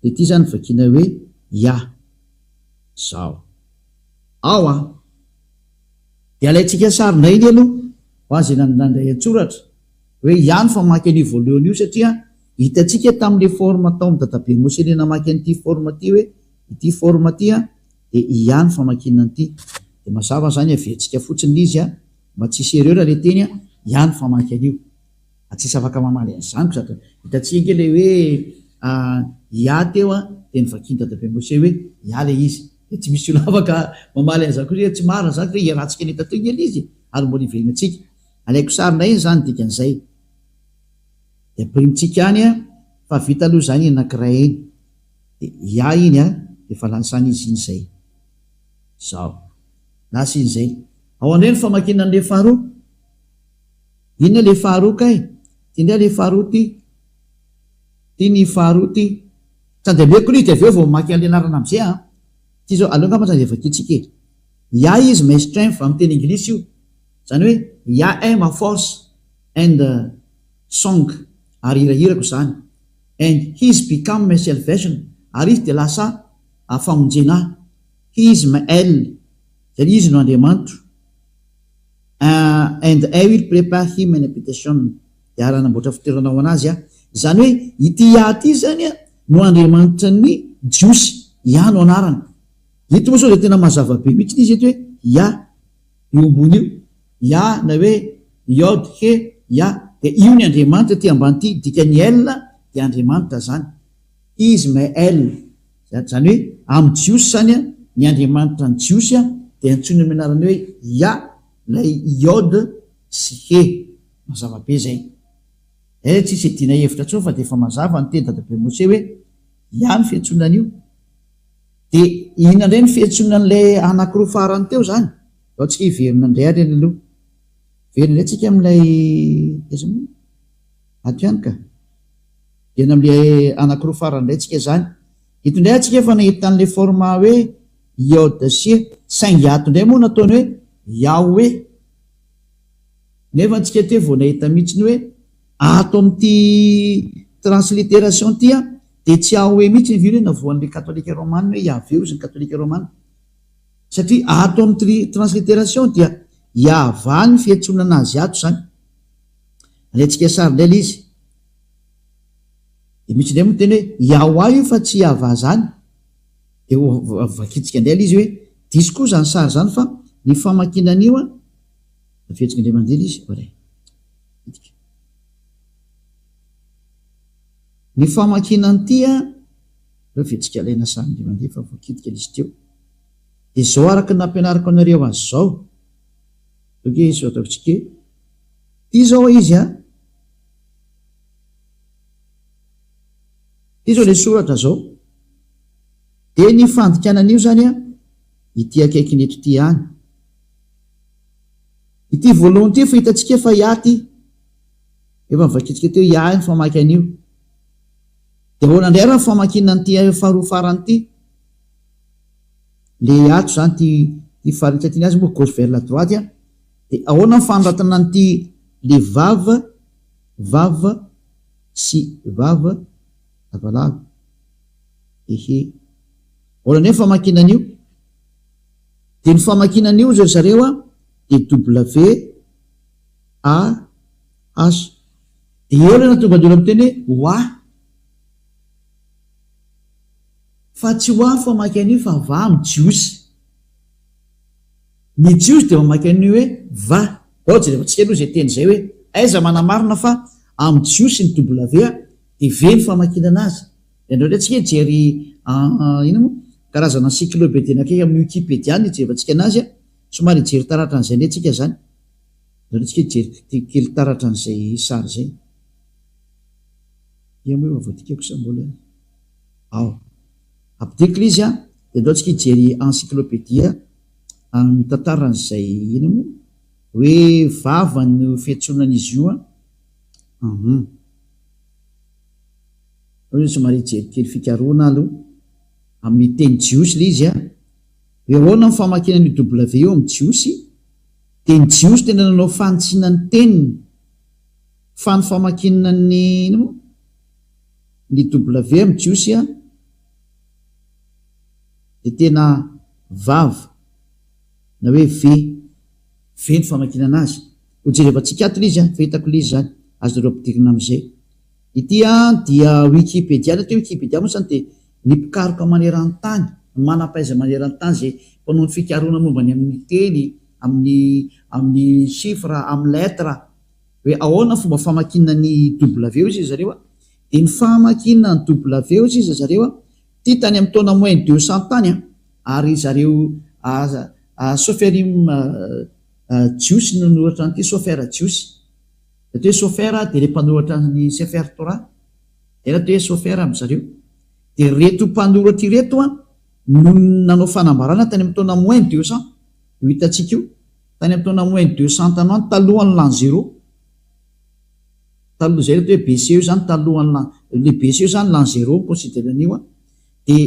S1: de ty zany vakina hoe zao de alaitsika sarindray iny aloha ho azy nandray antsoratra hoe ny famaky an'io voalohany io satria hitatsika tamin'le forme tao amin'ny dadabe Mosè le namaky an'ity forme ty hoe ity forme ty a de ny famakina an'ity de mazava zany averitsika fotsiny izy a mba tsisy erreur le teny a ny famaky an'io atsisy afaka mamaly an'izany satra hitatsika ke le hoe teo a de ny vakiny dadabe Mosè hoe le izy de tsy misy olo afaka mamaly an'izany koa tsy marina zany hoe iarahantsika ny tateo ngely izy ary mbola ivelina atsika alaiko sarindray iny zany dikan'izay de primitsika any a fa vita aloha zany anakiray iny de iny a de fa lansany izy iny zay zao lasa iny zay ao andray ny famakina an'le faharoa inona le faharoa kay ty ndray le faharoa ty ny faharoa ty tandemeko ry de avy eo vao maky an'le anarana amizay ty zao aloha ngamba zany de vakitsika izy my strength amin'ny teny anglisy io zany hoe am a force and song ary hirahirako zany and he's become my salvation ary izy de lasa famonjena he is my zany izy no Andriamanitro and I will prepare him an habitation de aranamboatra fitoerana ho anazy zany hoe ity ty zany no Andriamanitra ny jiosy no anarany ito moa sao de tena mazava be mihitsy izy eto hoe io ambony io na hoe Yod he de io ny Andriamanitra ty ambany ty dikany de Andriamanitra zany izy my zany hoe amin'ny jiosy zany ny Andriamanitra ny jiosy de antsony amin'ny anarany hoe lay Yod sy he mazava be zay tsisy dina hevitra tso fa de efa mazava ny teny dadabe Mosè hoe ny fiantsonan'io de ina indray ny fiantsonan'lay anakiroa farany teo zany ao tsika hiverina indray ary any aloha verina indray tsika amin'ilay ato ihany ka de amin'lay anakiroa farany indray tsika zany ito indray atsika efa nahitan'le forma hoe Yod C saingy ato indray moa nataony hoe Yahweh nefa antsika teo vao nahita mihitsiny hoe ato amin'ity transliteration ty de tsy Yahweh mihitsy ny virena voan'le katolika romane hoe Yahvé ozy ny katolika romane satria ato amin'ny transliteration dia iavany fiantsonana azy ato zany alentsika sary ndray la izy misy ndray moa teny hoe iao aho io fa tsy iava zany eo vakitsika indray la izy hoe disy koa zany sary zany fa ny famakinan'io a fiatsika indray mandeha la izy oray ny famakinan'ity a reo fiatsika alaina sary indray mandeha fa voakitika la izy teo de zao araka nampianariko anareo azy zao oke izy ataotsika ty zao izy a ty zao le soratra zao de ny fandikanan'io zany a ity akaikiny eto ty any ity voalohany ty fa hitatsika fa iaty efa mivakitsika teo ia ny famaky an'io de ahoana indray raha ny famakinan'ity faharoa faranyity le ato zany ty faritsaty azy moa gauche vers la droite a de ahoana ny fanoratana an'ity le vava sy vava lavalava ehe ahoana indray ny famakinan'io de ny famakinan'io zao zareo a de W A H de eo le natonga-dola amiteny hoe oa fa tsy hoa ny famaky an'io fa va amy jiosy ny jiosy de mamaky an'io hoe va ohatsy refa tsika aloha zay teny zay hoe aiza manamarina fa amy jiosy ny W a de ve ny famakinana azy andreo ndray tsika jery ino moa karazana encyclopédie akaiky amin'ny Wikipédia ny jerevantsika anazy a somary jery taratra an'izay ndray tsika zany ndreo tsika jery kely taratra an'izay sary zay moa voatikako sa mbola ao apidiko izy a de ndreo tsika jery encyclopédia mitantaran'izay ino moa hoe vava ny fiantsonan'izy io a somary jery kely fikaroana aloha amin'ny teny jiosy le izy a hoe ahoana ny famakinan'ny W io amin'ny jiosy teny jiosy tena nanao fanitsinany teniny fa ny famakinany ino moa ny W amin'ny jiosy a de tena vava na hoe ve ny famakinana azy ho jerevantsika ato la izy a fa hitako la izy zany azonareo ampidirina am'izay ity a dia Wikipédia na te Wikipédia moa zany de ny mpikaroka maneran-tany manam-paiza maneran-tany zay mpanao ny fikarona mombany amin'ny teny amin'ny chiffre amin'ny lettre hoe ahoana fomba famakinany W izy zareo a de ny famakinany W izy zareo a ty tany amin'ny taona moins 200 tany a ary zareo Soferim Jiosy no noratra an'ity Sofer Jiosy de hoe Sofer de le mpanoratra ny Sefer Torah ena to hoe Sofer amy zareo de reto mpanoratra ireto a no nanao fanambarana tany amin'ny taona moins 200 io hitatsika io tany amin'ny taona moins 200 tanoany talohan'ny l'an 0 taloha zay reto hoe BCE io zany talohan'ny le BCE io zany l'an 0 consideran'io a de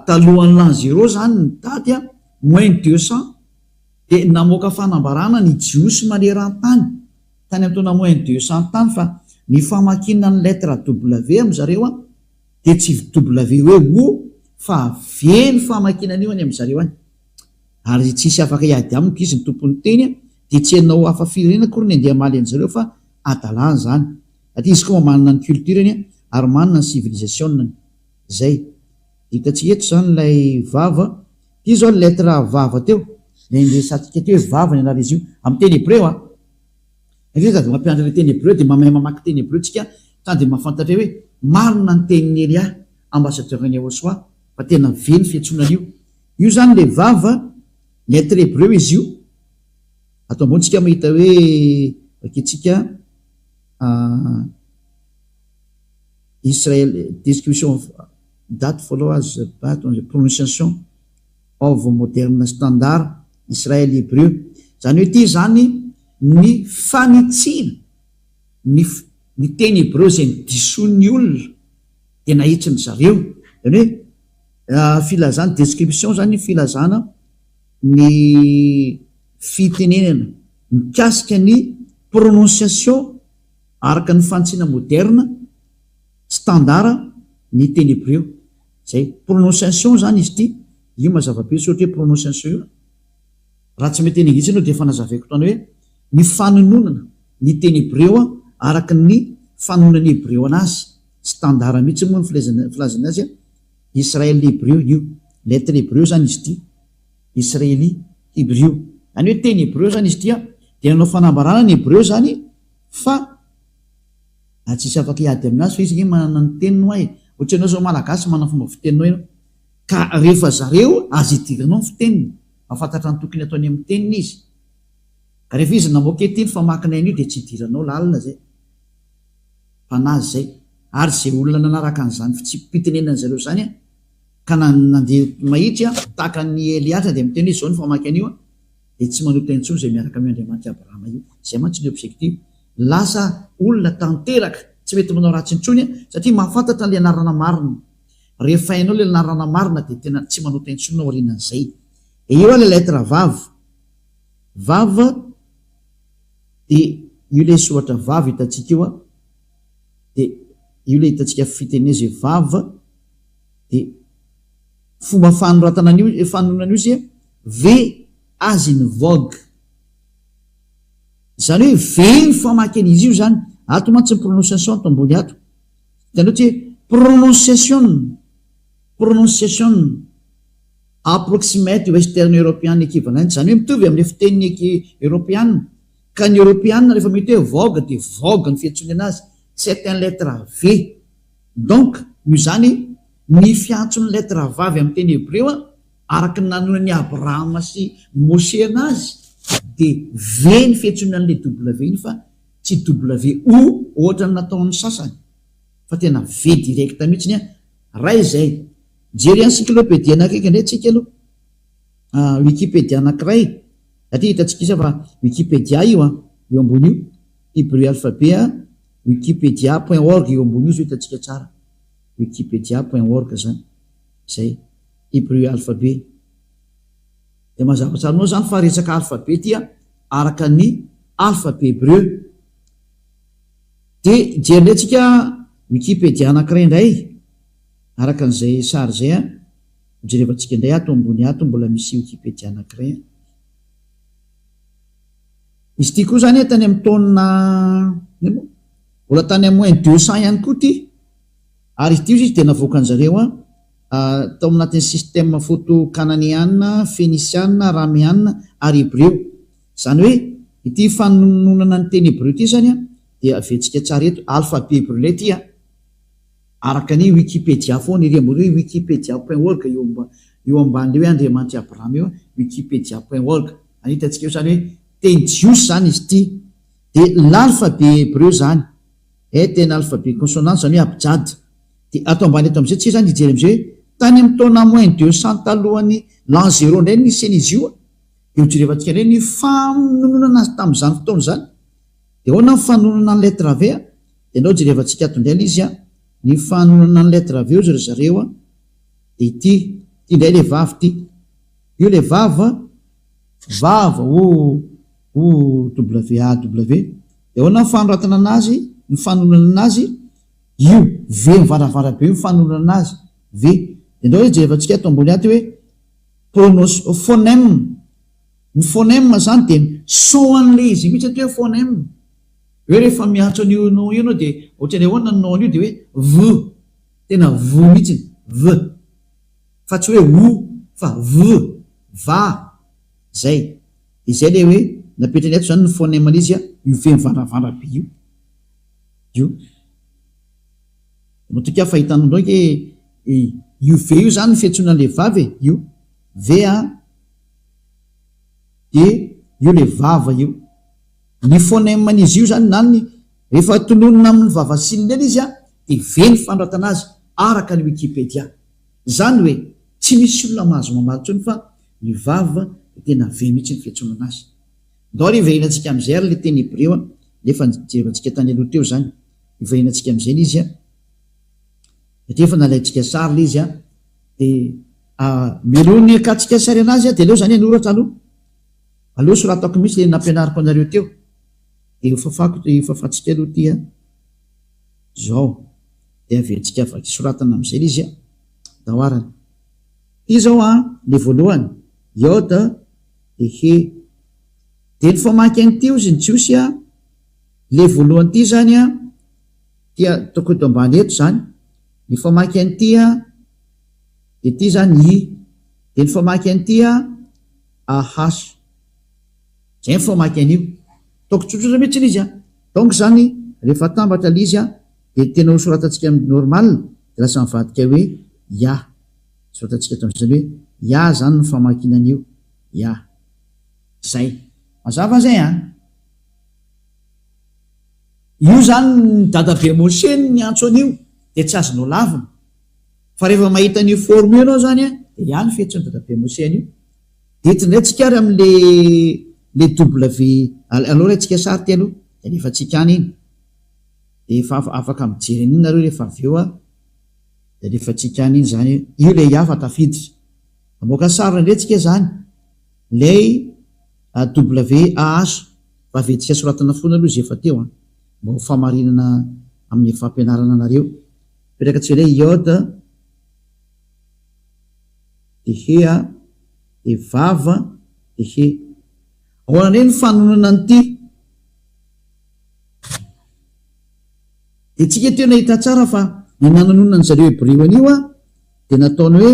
S1: talohan'ny l'an 0 zany ny daty a moins 200 de namoaka fanambarana ny jiosy maneran-tany tany amin'ny taona moins 200 tany fa ny famakina ny lettre W amy zareo a de tsy W hoe o fa ve ny famakinan'io any amy zareo any ary tsisy afaka iady amiko izy ny tompony teny a de tsy anao hafa firenena kory ny andeha maly an'zareo fa adalàna zany aty izy koa manana ny cultureny ary manana ny civilisation zay hitatsika eto zany lay vava ty zao ny lettre vava teo ndesatsika teo hoe vava ny anara izy io amy teny hébreu a de mampiandra le teny hébreu de mamay mamaky teny hébreu tsika tany de mahafantatra hoe marina ny teniny Elia ambassadeur-ny Yahosoa fa tena ve ny fiantsonan'io io zany le vava lettre hébreu izy io atao ambonitsika mahita hoe akitsika Israel description of that followers pronunciation of moderne standard Israel hébreu zany hoe ty zany ny fanitsina ny teny hébreu zay ny disoiny olona de nahitsiny zareo zany hoe filazana description zany ny filazana ny fitenenana mikasika ny prononciation araka ny fanitsina moderne standard ny teny hébreu zay prononciation zany izy ty io mazava-be so ohatra hoe prononciation io raha tsy mety ingitsy anao dia efa nazaveko tany hoe ny fanononana ny teny hebreo araka ny fanononana hebreo anazy standard mihitsy moa ny filazana azy Israel hebreo io lettre hebreo zany izy ty Israeli hebreo any hoe teny hebreo zany izy tya dia nanao fanambarana ny hebreo zany fa tsisy afaka hiady aminazy fa izy manana ny tenino ay ohatra ianao zao malagasy manana fomba fitenino eno ka rehefa zareo azy idiranao ny fiteniny mahafantatra ny tokony ataony amin'ny teniny izy ka rehefa izy namoaka teny fa makinay io dia tsy idiranao lalina zay fanazy zay ary zay olona nanaraka an'izany tsy pitenenany zareo zany ka nandeha mahitsy tahaka ny Eliatra dia miteny izy zao ny famaky an'io dia tsy manota intsony zay miaraka amin'ny Andriamanitra Abrahama io zay mantsy ny objectif lasa olona tanteraka tsy mety manao ratsy intsony satria mahafantatra le anarana marina rehefa hainao le anarana marina dia tena tsy manota intsony ao aorianan'izay eo le lettre vava dia io le soratra vava hitantsika io dia io le hitantsika fiteneza vava dia fomba fanoratana fanonana io izy ve azy ny vogue zany hoe ve ny famakiny izy io zany ato mantsy ny prononciation ato ambony ato hitanao tsy prononciation approximate western european equivalent zany hoe mitovy amin'ny fiteniny européenne ka ny européenne rehefa mety hoe vogue dia vogue ny fiantsony anazy c'est un lettre V donc io zany ny fiantson'ny lettre vavy amin'ny teny hebreo araka ny nanonany Abrahama sy Moshe anazy dia V ny fiantsonana an'le W iny fa tsy WO ohatra ny nataon'ny sasany fa tena V direct mihitsy raha izay jery encyclopédie anakaiky indray tsika aloha Wikipédia anankiray satria hitantsika izy fa Wikipédia io eo ambony io hébreu alphabet wikipedia.org eo ambony io zao hitantsika tsara wikipedia.org zany zay hébreu alphabet dia mazava tsara anao zany fa resaka alphabet tya araka ny alphabet hébreu dia jery indray tsika Wikipédia anankiray indray araka n'izay sary zay jerevantsika indray ato ambony ato mbola misy Wikipédia anankiray izy ty koa zany tany amin'ny taonina mbola tany amin'ny -200 ihany koa ty ary izy ty izy dia navoaka an'zareo tao anatin'ny système photo kananiana phéniciana ramiana ary hébreu zany hoe ity fanononana ny teny hébreu ty zany dia avetsika tsara eto alphabet hébreu lay ty araka ny Wikipédia foana iry ambony hoe wikipedia.org eo amban'le hoe Andriamanitra Abrahama eo wikipedia.org any hitantsika eo zany hoe teny jiosy zany izy ty dia l'alphabet hébreu zany tena alphabet consonante zany hoe abjad dia ato ambany eto am'izay tsy zany ijery am'izay hoe tany amin'ny taona -200 talohan'ny l'an 0 indray nisy izy io dia hojerevantsika indray ny fanononana azy tamin'izany fotoana zany dia ahoana ny fanononana ny lettre V dia anao jerevantsika ato indray izy ny fanononana ny lettre V ry zareo dia ty indray le vavy ty io le vava WAW dia ahoana ny fanoratana anazy ny fanononana anazy io V mivaravara be io fanononana anazy V dia ndao hoe jerevantsika ato ambony ato hoe phonème ny phonème zany dia son an'le izy mihitsy ato hoe phonème hoe rehefa miantso an'io nom io anao dia ohatra ny ahoana ny nom io dia hoe V tena V mihitsy V fa tsy hoe O fa V va zay izay le hoe napetrany ato zany ny phonème izy io V mivaravara be io motoka fahitanao ndraiky io V io zany ny fiantsonan'le vavy io V dia io le vava io ny phonème an'izy io zany nany rehefa tononona amin'ny vavasilina eny izy dia V ny fanoratana azy araka ny Wikipédia zany hoe tsy misy olona mahazo mamaly ntsony fa ny vava dia tena V mihitsy ny fiantsonana azy ndao ry ivahinantsika amin'izay ary le teny hébreu nefa jerevantsika tany aloha teo zany ivahinantsika amin'izay ny izy satria efa nalaintsika sary le izy dia milohany akatsika sary anazy dia aleo zany anoratra aloha soratako mihitsy le nampianariko anareo teo dia fafatsika aloha ty zao dia aventsika avaky soratana amin'izay le izy dahoarany ty zao le voalohany yod de ny famaky an'ity ozy ny jiosy le voalohany ity zany tia toko eto ambany eto zany ny famaky an'ity de ty zany de ny famaky an'ity ahasy zay ny famaky an'io toko tsotsotra mihitsy izy donc zany rehefa tambatra le izy de tena hosoratatsika amin'ny normal de lasa mivadika hoe ya soratatsika eto am'zany hoe ya zany ny famakinan'io ya zay mazava zay io zany ny dadabe Moshe ny antso an'io de tsy azonao lavina fa rehefa mahita an'io forme io anao zany de ya ny fihetsiny dadabe Moshe an'io de tindray tsika ary am'le W aloha ratsika sary ty aloha de rehefa tsika any iny de efa afaka mijery an'iny nareo rehefa avy eo de rehefa tsika any iny zany io le ya fa tafiditra amoaka sary ndretsika zany lay WAH fa vetsika soratana fona aloha izy efa teo mba ho famarinana amin'ny fampianarana anareo petraka tsy le iode de hea de vava de he ahoana ny fanonana an'ity de tsika teo nahita tsara fa ny nanonona ny zareo Hébreo an'io de nataony hoe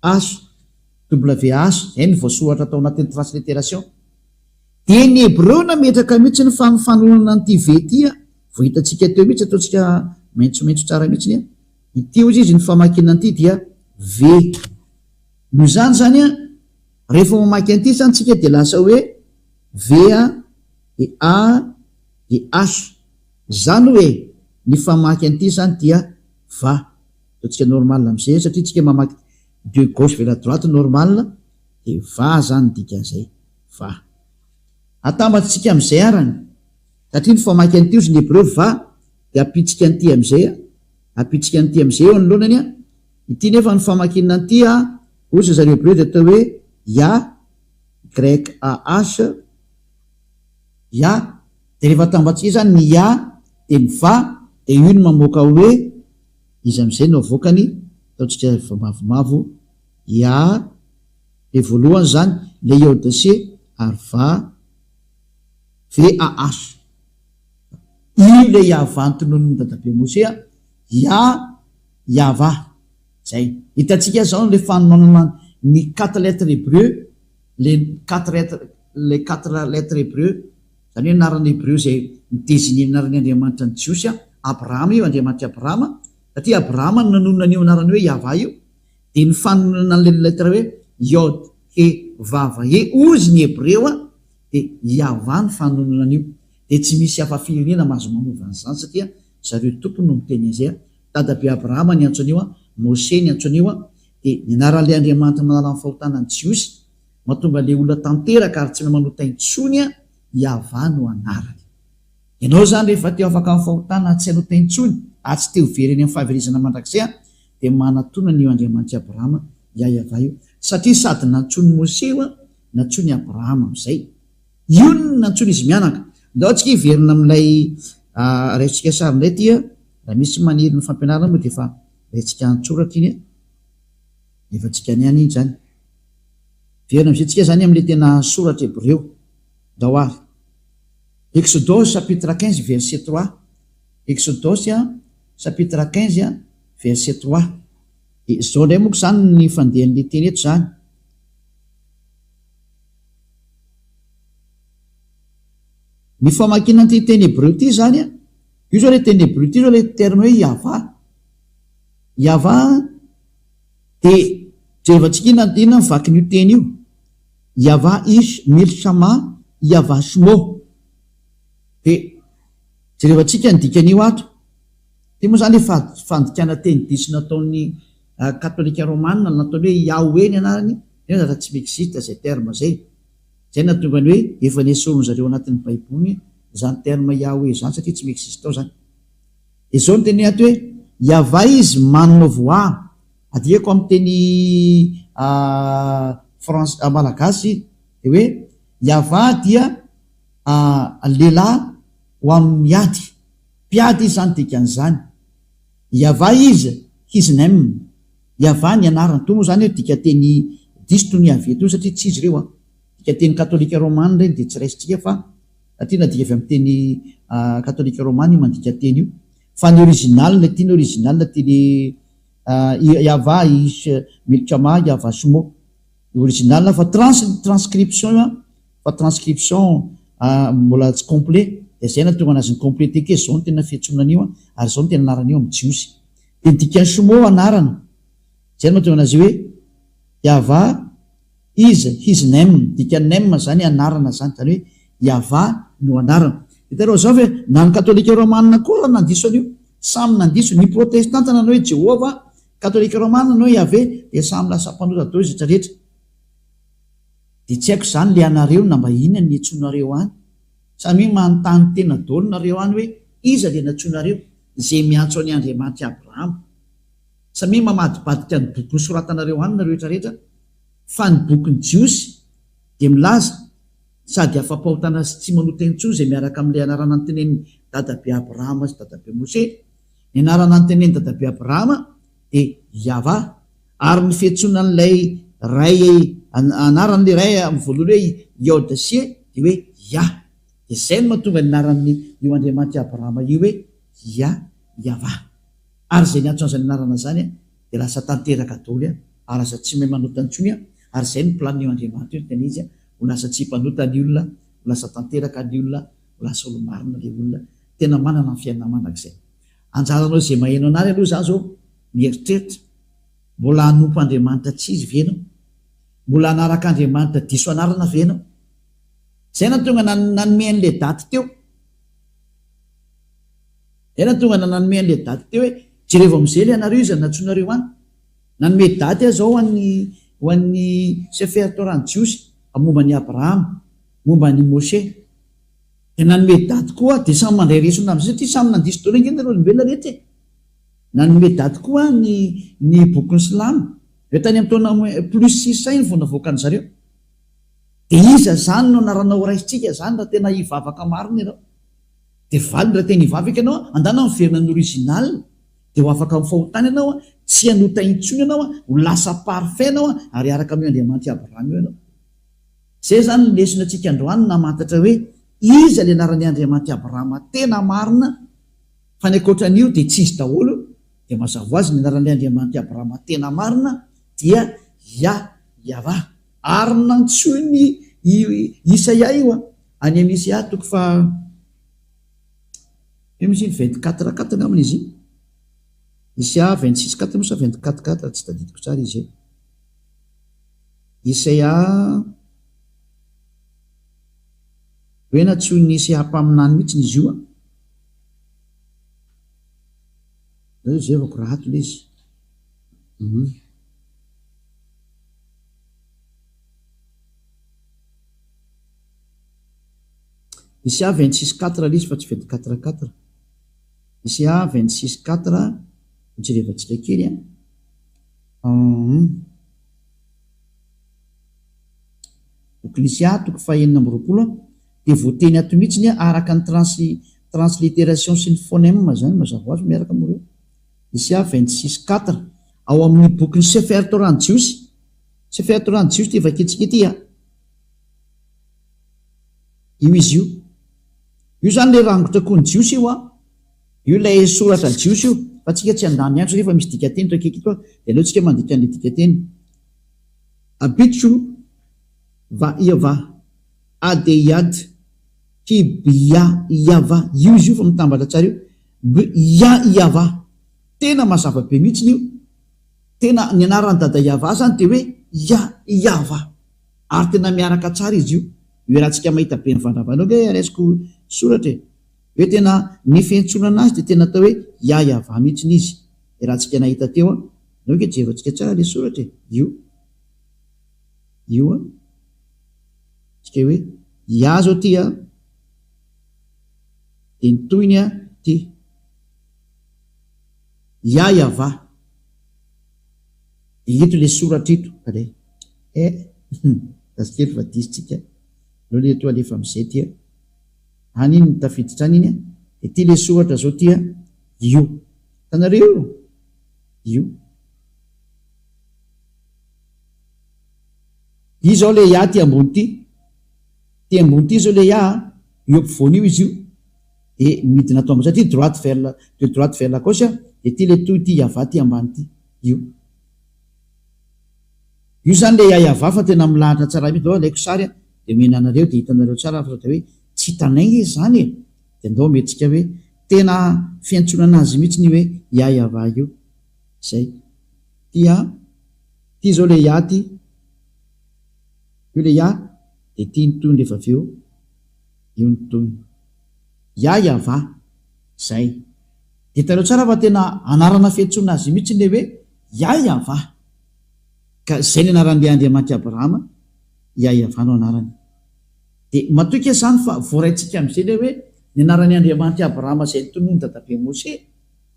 S1: WAH zay ny voasoratra atao anatin'ny transliteration de ny Hébreo nametraka mihitsy ny fanonana an'ity ve ty vohitatsika teo mihitsy ataotsika maintsomaintso tsara mihitsy ity ozy izy ny famakina an'ity dia v noho zany zany rehefa mamaky an'ity zany tsika de lasa hoe v de a de h zany hoe ny famaky an'ity zany dia va ataotsika normal am'zay satria tsika mamaky de gauche vers la droite normal de va zany dikan'zay va atambatsika am'izay arany satria ny famaky an'ity ozy ny Hébreo va de apitsika an'ity am'izay eo anoloanany ity nefa ny famakina an'ity ozy zareo Hébreo de atao hoe ya grec ah ya de rehefa tambatsika zany ny ya de ny va de io ny mamoaka hoe izy am'izay no avoakany ataotsika mavomavo ya de voalohany zany le iode c ary va VAH io le yava antonon'ny dadabe Moshe yava zay hitatsika zao le fanonana ny 4 lettres hébreu les 4 lettres hébreu zany hoe narany hébreu zay miteziny narany Andriamanitra ny Jiosy Abrahama io Andriamanitra Abrahama satria Abrahama nanonona an'io narany hoe yava io de ny fanonana an'le lettre hoe iode he vava he ozy ny Hébreo de yava ny fanonana an'io de tsy misy hafa firenena mahazo manova an'izany satria zareo tompony no miteny an'izay dadabe Abrahama ny antso an'io Moshe ny antso an'io de ny anaran'le Andriamanitra manala ny fahotanany Jiosy mahatonga le olona tanteraka ary tsy manota intsony yava no anarany ianao zany rehefa teo afaka amin'ny fahotana tsy anota intsony tsy teo vereny amin'ny fahaverizana mandrakizay de manatona n'io Andriamanitra Abrahama yava io satria sady nantsony Moshe nantsony Abrahama am'izay io nantsony izy mianaka ndao tsika hiverina amin'ilay raitsika sary indray ty raha misy maniry ny fampianarana moa de efa raitsika antsoratra iny efa tsika ny any iny zany verina am'izay tsika zany am'le tena soratra Hébreo dao ary Exodus chapitre 15 verset 3 Exodus chapitre 15 verset 3 zao ndray moako zany ny fandehan'le teny eto zany ny famakina an'ity teny Hébreu ty zany io zao le teny Hébreu ty zao le terme hoe yava de jerevantsika ina mivakin'io teny io yava ish milshama yava shmo de jerevantsika ny dikan'io ato ty moa zany le fandikana teny diso nataon'ny katolika romana nataony hoe Yahweh ny anarany nefa tsy existe zay terme zay natonga ny hoe efa nesorony zareo anatin'ny baiboly zany terme Yahweh zany satria tsy existe ao zany de zao ny teny ato hoe yava izy manona voa adiako amin'ny teny malagasy de hoe yava dia lehilahy ho amin'ny mpiady izy zany dikan'izany yava izy his name Yava ny anarany to moa zany hoe dika teny diso to ny avy to satria tsy izy ireo a dika teny katolika romana reny de tsy raisitsika fa satria na dika avy amin'ny teny katolika romana mandika teny io fa ny original le teny original teny Yava milkama Yava sumo original fa transcription fa transcription mbola tsy complet de zay na tonga anazy ny complété ke zao ny tena fiantsonan'io ary zao ny tena anaran'io amin'ny jiosy de dika sumo anarana zay no mahatonga anazy hoe Yava is his name dika name zany anarana zany zany hoe Yava no anarana hitareo zao ve na ny katolika romanina koa nandiso an'io samy nandiso ny protestanta nanao hoe Jehova katolika romanina nanao hoe Yahvé de samy lasa mpanota dao izy rehetra de tsy haiko zany le anareo na mba inona ny antsonareo any samy manontany tena daholo nareo any hoe iza le nantsonareo zay miantso any Andriamanitra Abrahama samy mamadibadika ny boky nosoratanareo any nareo rehetrarehetra fa ny bokyny jiosy de milaza sady afa-pahotana sy tsy manota intsony zay miaraka amin'le anarana ny teneny dadabe Abrahama sy dadabe Mose ny anarana ny teneny dadabe Abrahama de Yava ary ny fiantsonan'ilay ray anaran'le ray amin'ny voalohany hoe Yodsie de hoe Ya de zay no mahatonga ny anaran'ny io Andriamanitra Abrahama io hoe Yava ary zay niantso an'izany anarana zany de lasa tanteraka daholo ary lasa tsy mahay manota intsony ary zay ny planio Andriamanitra io tena izy ho lasa tsy mpanota ny olona ho lasa tanteraka ny olona ho lasa olo marina le olona tena manana ny fiainana manak'izay anjaranao zay maheno anary aloha za zao mieritreritra mbola hanompo Andriamanitra tsy izy venao mbola hanaraka Andriamanitra diso anarana venao zay na tonga nanome an'le daty teo zay na tonga nanome an'le daty teo hoe jereva am'izay le anareo izy nantsonareo any nanome daty zao ho an'ny sefer torany jiosy momba ny Abrahama momba ny Mose de nanome daty koa de samy mandray resona am'zay satria samy nandiso daholo ingeny nareo olombelona rehetra nanome daty koa ny bokyny Silamo eo tany amin'ny taona plus 6 iny vao navoaka ny zareo de iza zany no anaranao raisitsika zany raha tena hivavaka marina ianao de valy raha tena hivavaka ianao andana miverina ny original de ho afaka mifahotany ianao tsy hanota intsony ianao ho lasa parfait ianao ary araka amin'io Andriamanitra Abrahama io ianao zay zany ny lesona atsika androany namantatra hoe iza le anaran'ny Andriamanitra Abrahama tena marina fa ny ankoatran'io de tsy izy daholo de mazava azy ny anaran'le Andriamanitra Abrahama tena marina dia Yava ary nantsoy ny Isaia io any amin'ny Isaia toko fa misy 24 aminy izy Isaia 26 mosa 24 tsy tadidiko tsara izy Isaia hoe natsoy ny Isaia mpaminany mihitsy izy io zay vako rahato le izy Isaia 26:4 le izy fa tsy 24:4 Isaia 26:4 mijerevantsika kely bokyny Isaia toko fa 9:20 de voateny ato mihitsiny araka ny transliteration sy ny phonème zany mazava azy miaraka amin'ireo Isaia 26:4 ao amin'ny bokyny Sefer Torany Jiosy Sefer Torany Jiosy ty vakentsika ity io izy io zany le rangotra koa ny jiosy io io lay soratra jiosy io fa tsika tsy andany antso rehefa misy dikateny to akaiky koa de aleontsika mandika an'le dikateny abitso va Yava adeyad kibia Yava io izy io fa mitambatra tsara io Yava tena mazava be mihitsy io tena ny anarany dada Yava zany de hoe Yava ary tena miaraka tsara izy io rahantsika mahita be nyvandravanao ge araisiko soratra hoe tena ny fiantsonana azy de tena atao hoe Yava mihitsy ny izy rahantsika nahita teo nao ke jevantsika tsara le soratra io tsika hoe ya zao ty de nitohiny ty Yava ito le soratra ito kade dasikely fa disitsika lo le to alefa am'izay tia any iny tafiditra any iny de ty le soratra zao tia io tanareo io i zao le ia ty ambony ty ambony ty zao le ia eo ampovoany io izy io de midina atao ambony satria droite vers la gauche de ty le toy ty iava ty ambany ty io zany le iava fa tena milahatra tsara mihitsy dao alaiko sary de mihinanareo de hitanareo tsara fa sao de hoe tsy hitanainga izy zany de ndao metsika hoe tena fiantsonana azy mihitsy ny hoe iava io zay ty zao le ia ty io le ia de ty ny toy rehefa avy eo io ny toy iava zay de hitanareo tsara fa tena anarana fiantsonana azy mihitsy le hoe iava ka zay ny anaran'le Andriamanitra Abrahama iavahanao anarany de matoka zany fa voaraintsika am'izay le hoe ny anaran'ny Andriamanitra Abrahama zay tonoiny dadabe Mose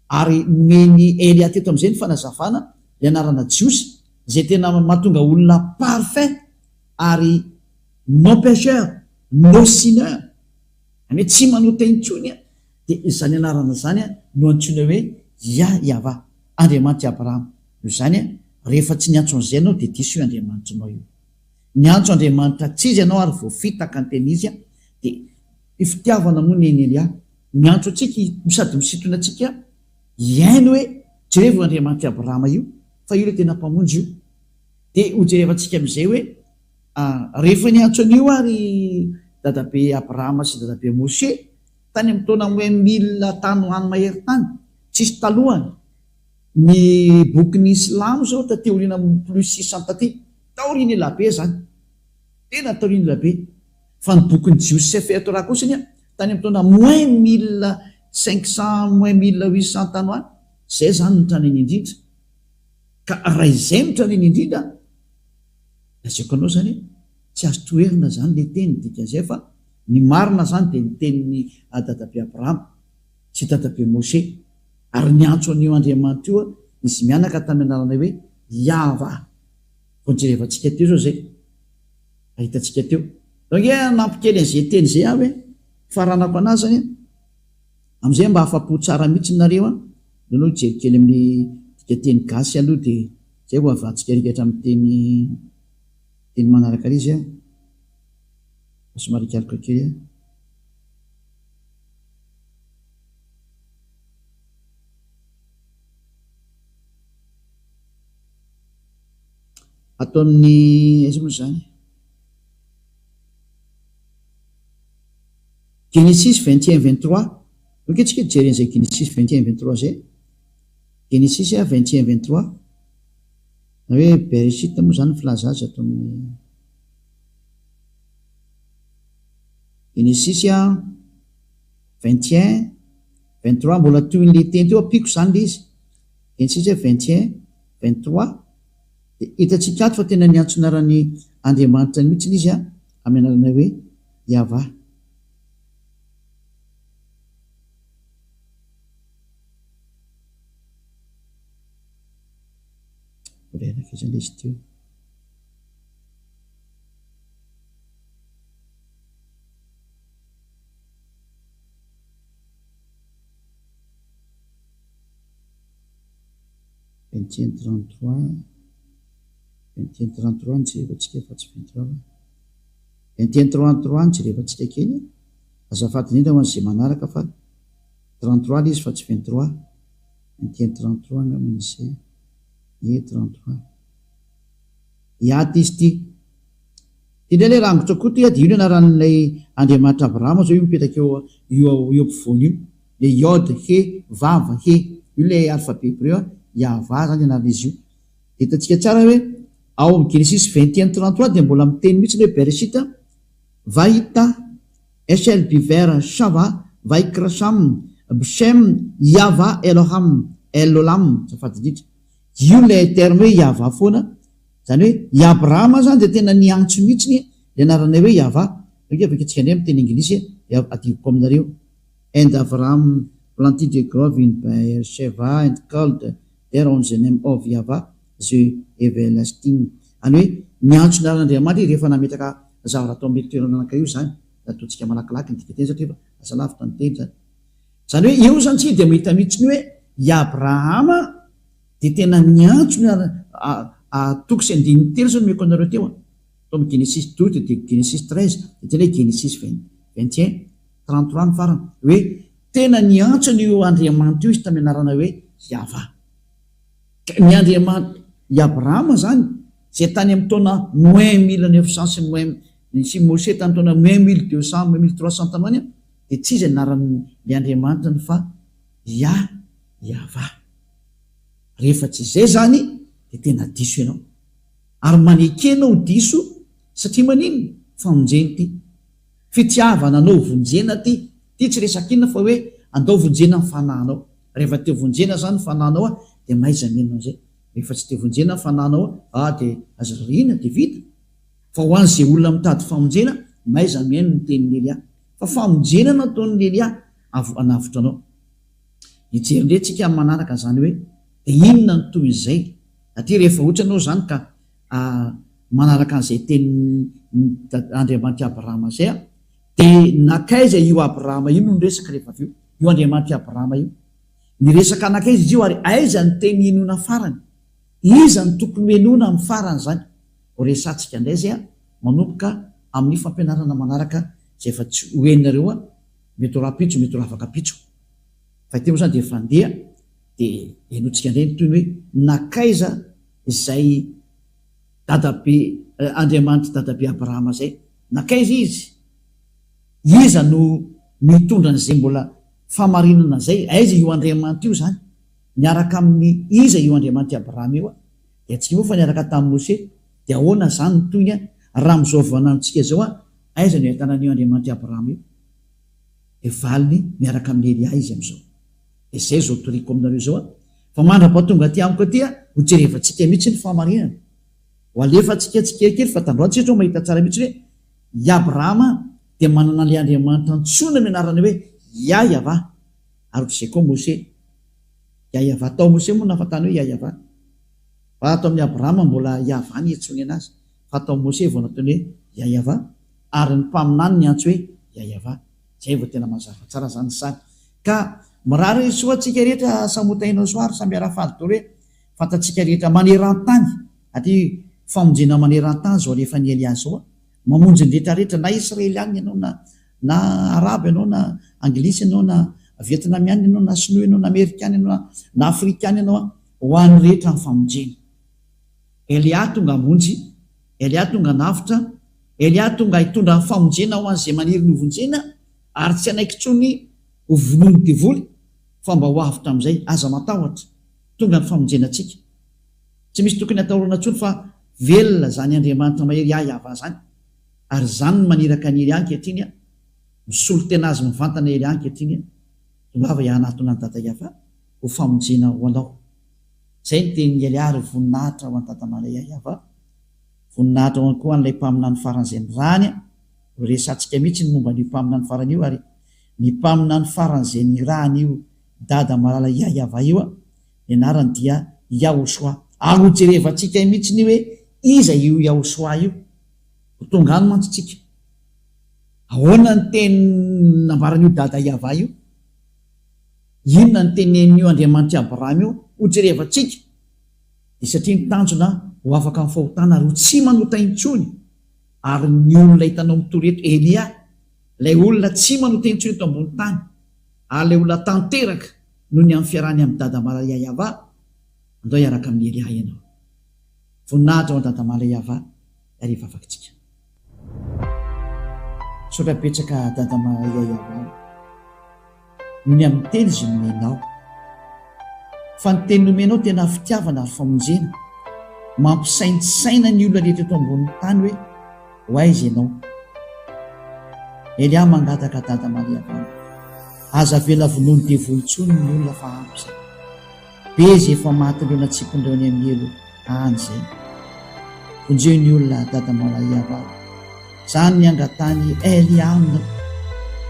S1: ary nomeny Elia teto am'izay ny fanazavana le anarana Jiosy zay tena mahatonga olona parfait ary non pécheur non sineur ane tsy manota intsony de zany anarana zany no antsoina hoe iava Andriamanitra Abrahama io zany rehefa tsy niantso an'izay anao de diso io Andriamanitra anao io niantso Andriamanitra tsy izy ianao ary voafitaka ny teny izy de ifitiavana moa ny Elia miantso atsika sady misitona atsika iaino hoe jerevo Andriamanitra Abrahama io fa io le tena mpamonjy io de hojerevantsika am'izay hoe rehefa niantso an'io ary dadabe Abrahama sy dadabe Mose tany amin'ny taona 1000 tany hoany mahery tany tsisy talohany ny bokin'ny Islamo zao tateoriana plus 600 taty taoriny elabe zany tena taoriny elabe fa ny bokin'ny Jiosy Sefer Torah kosany tany amin'ny taona -1500 -1800 tany hoany zay zany nitraneny indrindra ka raha izay nitraneny indrindra lazako anao zany tsy azo toerina zany le teny dika zay fa ny marina zany de ny tenin'ny dadabe Abrahama sy dadabe Mose ary niantso an'io Andriamanitra io izy mianaka tamin'ny anarana hoe iava vonjerevantsika teo zao zay ahitatsika teo donc nampikely an'izay teny zay hoe faranako anazy zany am'izay mba afapo tsara mihitsy nareo nao jerikely amin'ny dika teny gasy aloha de zay ho avantsika rikatra amin'ny teny manaraka izy somary kalika kely atao amin'ny aiza moa zany Genesis 21-23 ok tsika jeren'izay Genesis 21-23 zay Genesis 21-23 na hoe Bereshit moa zany filaza azy atao amin'ny Genesis 21-23 mbola toin'le teny teo apiko zany le izy Genesis 21-23 de hitatsika ato fa tena niantso narany Andriamanitra mihitsy izy amin'ny anarana hoe iava zany izy teo nijerevantsika fa tsy 23 nijerevantsika keny azafady indrindra ho an'izay manaraka fa 33 le izy fa tsy 23 33 ngaman'izay 33 iaty izy ty indray le rangotra koa ty de io no anaran'ilay Andriamanitra Abrahama zao io mipetraka io ampovoany io le iode he vava he io le alphabet hébreu iava zany anaran'izy io de hitantsika tsara hoe ao amin'ny Genesis 21-33 de mbola miteny mihitsy le Bereshit vahita Eshel biver shava vaikrasham bshem iava eloham elolam safady indrindra io le terme hoe iava foana zany hoe i Abrahama zany de tena niantso mihitsy le anarana hoe iava aveka tsika ndray amin'ny teny anglisy adivoko aminareo and Abraham planted a grove in Beersheba and called there on the name of Yahweh the everlasting any hoe niantso naran'Andriamanitra rehefa nametraka zavatra atao amin'ny toerana anankiray io zany ataontsika malakilaky ny dika teny satria asa lavitra ny teny zany hoe eo zany tsy de mahita mihitsy ny hoe i Abrahama de tena niantso toko sy andininy telo zao no meko anareo teo Comme Genesis 12 dia Genesis 13 dia tena hoe Genesis 21 33 ny farany hoe tena niantsona io Andriamanitra io izy tamin'ny anarana hoe Yahva. Ny Andriamanitra i Abrahama zany zay tany amin'ny taona 1900 sy Mose tany taona 1200 1300 tamany dia tsy izy anaran'le Andriamanitra ny fa Yahva. Rehefa tsy izay zany dia tena diso ianao ary manekenao diso satria manino famonjeny ty fitiavana anao vonjena ty tsy resakina fa hoe andao vonjena ny fanahinao. Rehefa teo vonjena zany fanahinao dia maiza menao zay. Rehefa tsy teo vonjena ny fanahinao dia azo rina dia vita. Fa ho an'izay olona mitady famonjena maiza meno ny tenin'ny Elia fa famonjena nataon'ny Elia anavotra anao. Hijerindrentsika amin'ny manaraka zany hoe dia inona ny toy izay satria rehefa ohatra anao zany ka manaraka an'izay tenin'ny Andriamanitra Abrahama zay dia nakaiza io Abrahama io no niresaka rehefa avy io Andriamanitra Abrahama io niresaka anakaiza izy io ary aiza ny teny enona farany, iza ny tokony menona amin'ny farany zany. Horesantsika indray zay manomboka amin'ny fampianarana manaraka zay efa tsy hoeninareo mety ho rapitso mety ho ravakapitso fa teo zany dia fandeha dia enotsika indray toy ny hoe nakaiza izay dadabe Andriamanitra dadabe Abrahama zay, nakaiza iza no mitondra n'izay mbola famarinana zay, aiza io Andriamanitra io zany niaraka amin'ny iza io Andriamanitra Abrahama io dia tsika moa fa niaraka tamin'ny Mose dia ahoana zany ny toyny raha amin'izao vanantsika zao aiza no ahitanan'io Andriamanitra Abrahama io dia valiny miaraka amin'ny Elia izy amin'izao. Dia zay zao toriko aminareo zao fa mandrapatonga aty amiko aty ho jerevantsika mihitsy ny famarinana ho alefantsika tsikekely fa tandroantsika zao mahita tsara mihitsy hoe i Abrahama dia manana le Andriamanitra ntsona mianarana hoe Yahva ary ohatr'izay koa Mose Yahva tao Mose moa nafatany hoe Yahva fa atao amin'ny Abrahama mbola Yahva ny etsony anazy fa atao Mose vao nataony hoe Yahva ary ny mpaminany ny antso hoe Yahva. Zay vao tena mazava tsara zany sany ka mirary soatsika rehetra samotainao soary samby arafaly dolo hoe fantatsika rehetra maneran-tany aty famonjena maneran-tany zao rehefa ny Elia zao mamonjy ny rehetrarehetra na Israeliany ianao na Araba ianao na Anglisy ianao na Vietnamiany ianao na Sinoa ianao na Amerikany ianao na Afrikany ianao ho an'ny rehetra ny famonjena. Elia tonga amonjy, Elia tonga navitra, Elia tonga hitondra ny famonjena ho an'izay maniry ny hovonjena ary tsy anaiky tsony ho vonony devoly fa mba ho avitra amin'izay aza matahotra tonga ny famonjena antsika. Tsy misy tokony atahorana tsony fa velona zany Andriamanitra mahery Yahva zany ary zany ny maniraka ny Elia ankehitriny misolo tena azy mivantana Elia ankehitriny tongava ianatona ny dada Yahva ho famonjena ho anao. Zay ny tenin'ny Elia ary voninahitra ho an'ny dada malay Yahva, voninahitra ho koa an'ilay mpamina ny faran'izay ny rany resantsika mihitsy ny momba ny mpamina ny farany io ary ny mpamina ny faran'izay ny rany io dada malala Yahva io ny anarany dia Yahoshua. Ary ho jerevantsika mihitsy ny hoe iza io Yahoshua io ho tonga any mantsy tsika ahoana ny teny nambaran'io dada Yahva io, inona ny tenen'io Andriamanitra Abrahama io ho jerevantsika dia satria ny tanjona ho afaka amin'ny fahotana ary ho tsy manota intsony. Ary ny olona hitanao mitoreto Elia, ilay olona tsy manota intsony eto ambony tany ary ilay olona tanteraka noho ny amin'ny fiarahany amin'ny dada malay Yahva andao hiaraka amin'ny Elia ianao. Voninahitra ho dada malay Yahva ary vavakitsika. Sotrapetsaka dada malay Yahva noho ny amin'ny teny izy nomenao fa ny teny nomenao tena fitiavana ary famonjena mampisaintsaina ny olona rehetra eto ambony tany hoe ho aiza ianao. Elia mangataka dada malay Yahva aza vela vonony devolontsony ny olona fa ampy zay be zay efa mahatoloana tsipondreony amin'ny elo any zay vonjeo ny olona dada malay Yahva zany ny angatany Elia amina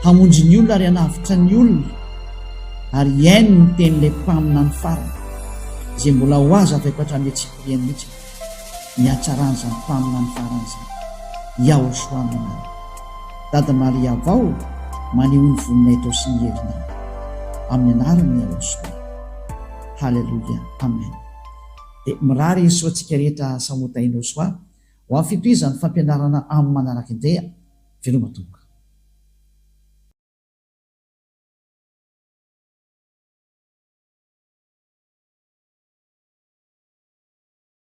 S1: hamonjy ny olona ary hanavitra ny olona ary iaino ny tenin'ilay mpamina ny farany izay mbola ho aza avy akoatra amin'ny tsipiriany mihitsy ny hatsarany zany mpamina ny farany zany Yahoshua manana dada malay Yahva maneho ny voninay tao sy ny herinao amin'ny anarany Yahoshua. Halleluja, amen. Dia mirary soatsika rehetra samotainao soa ho amin'ny fitoizany fampianarana amin'ny manaraky ndeha veloma tomboka.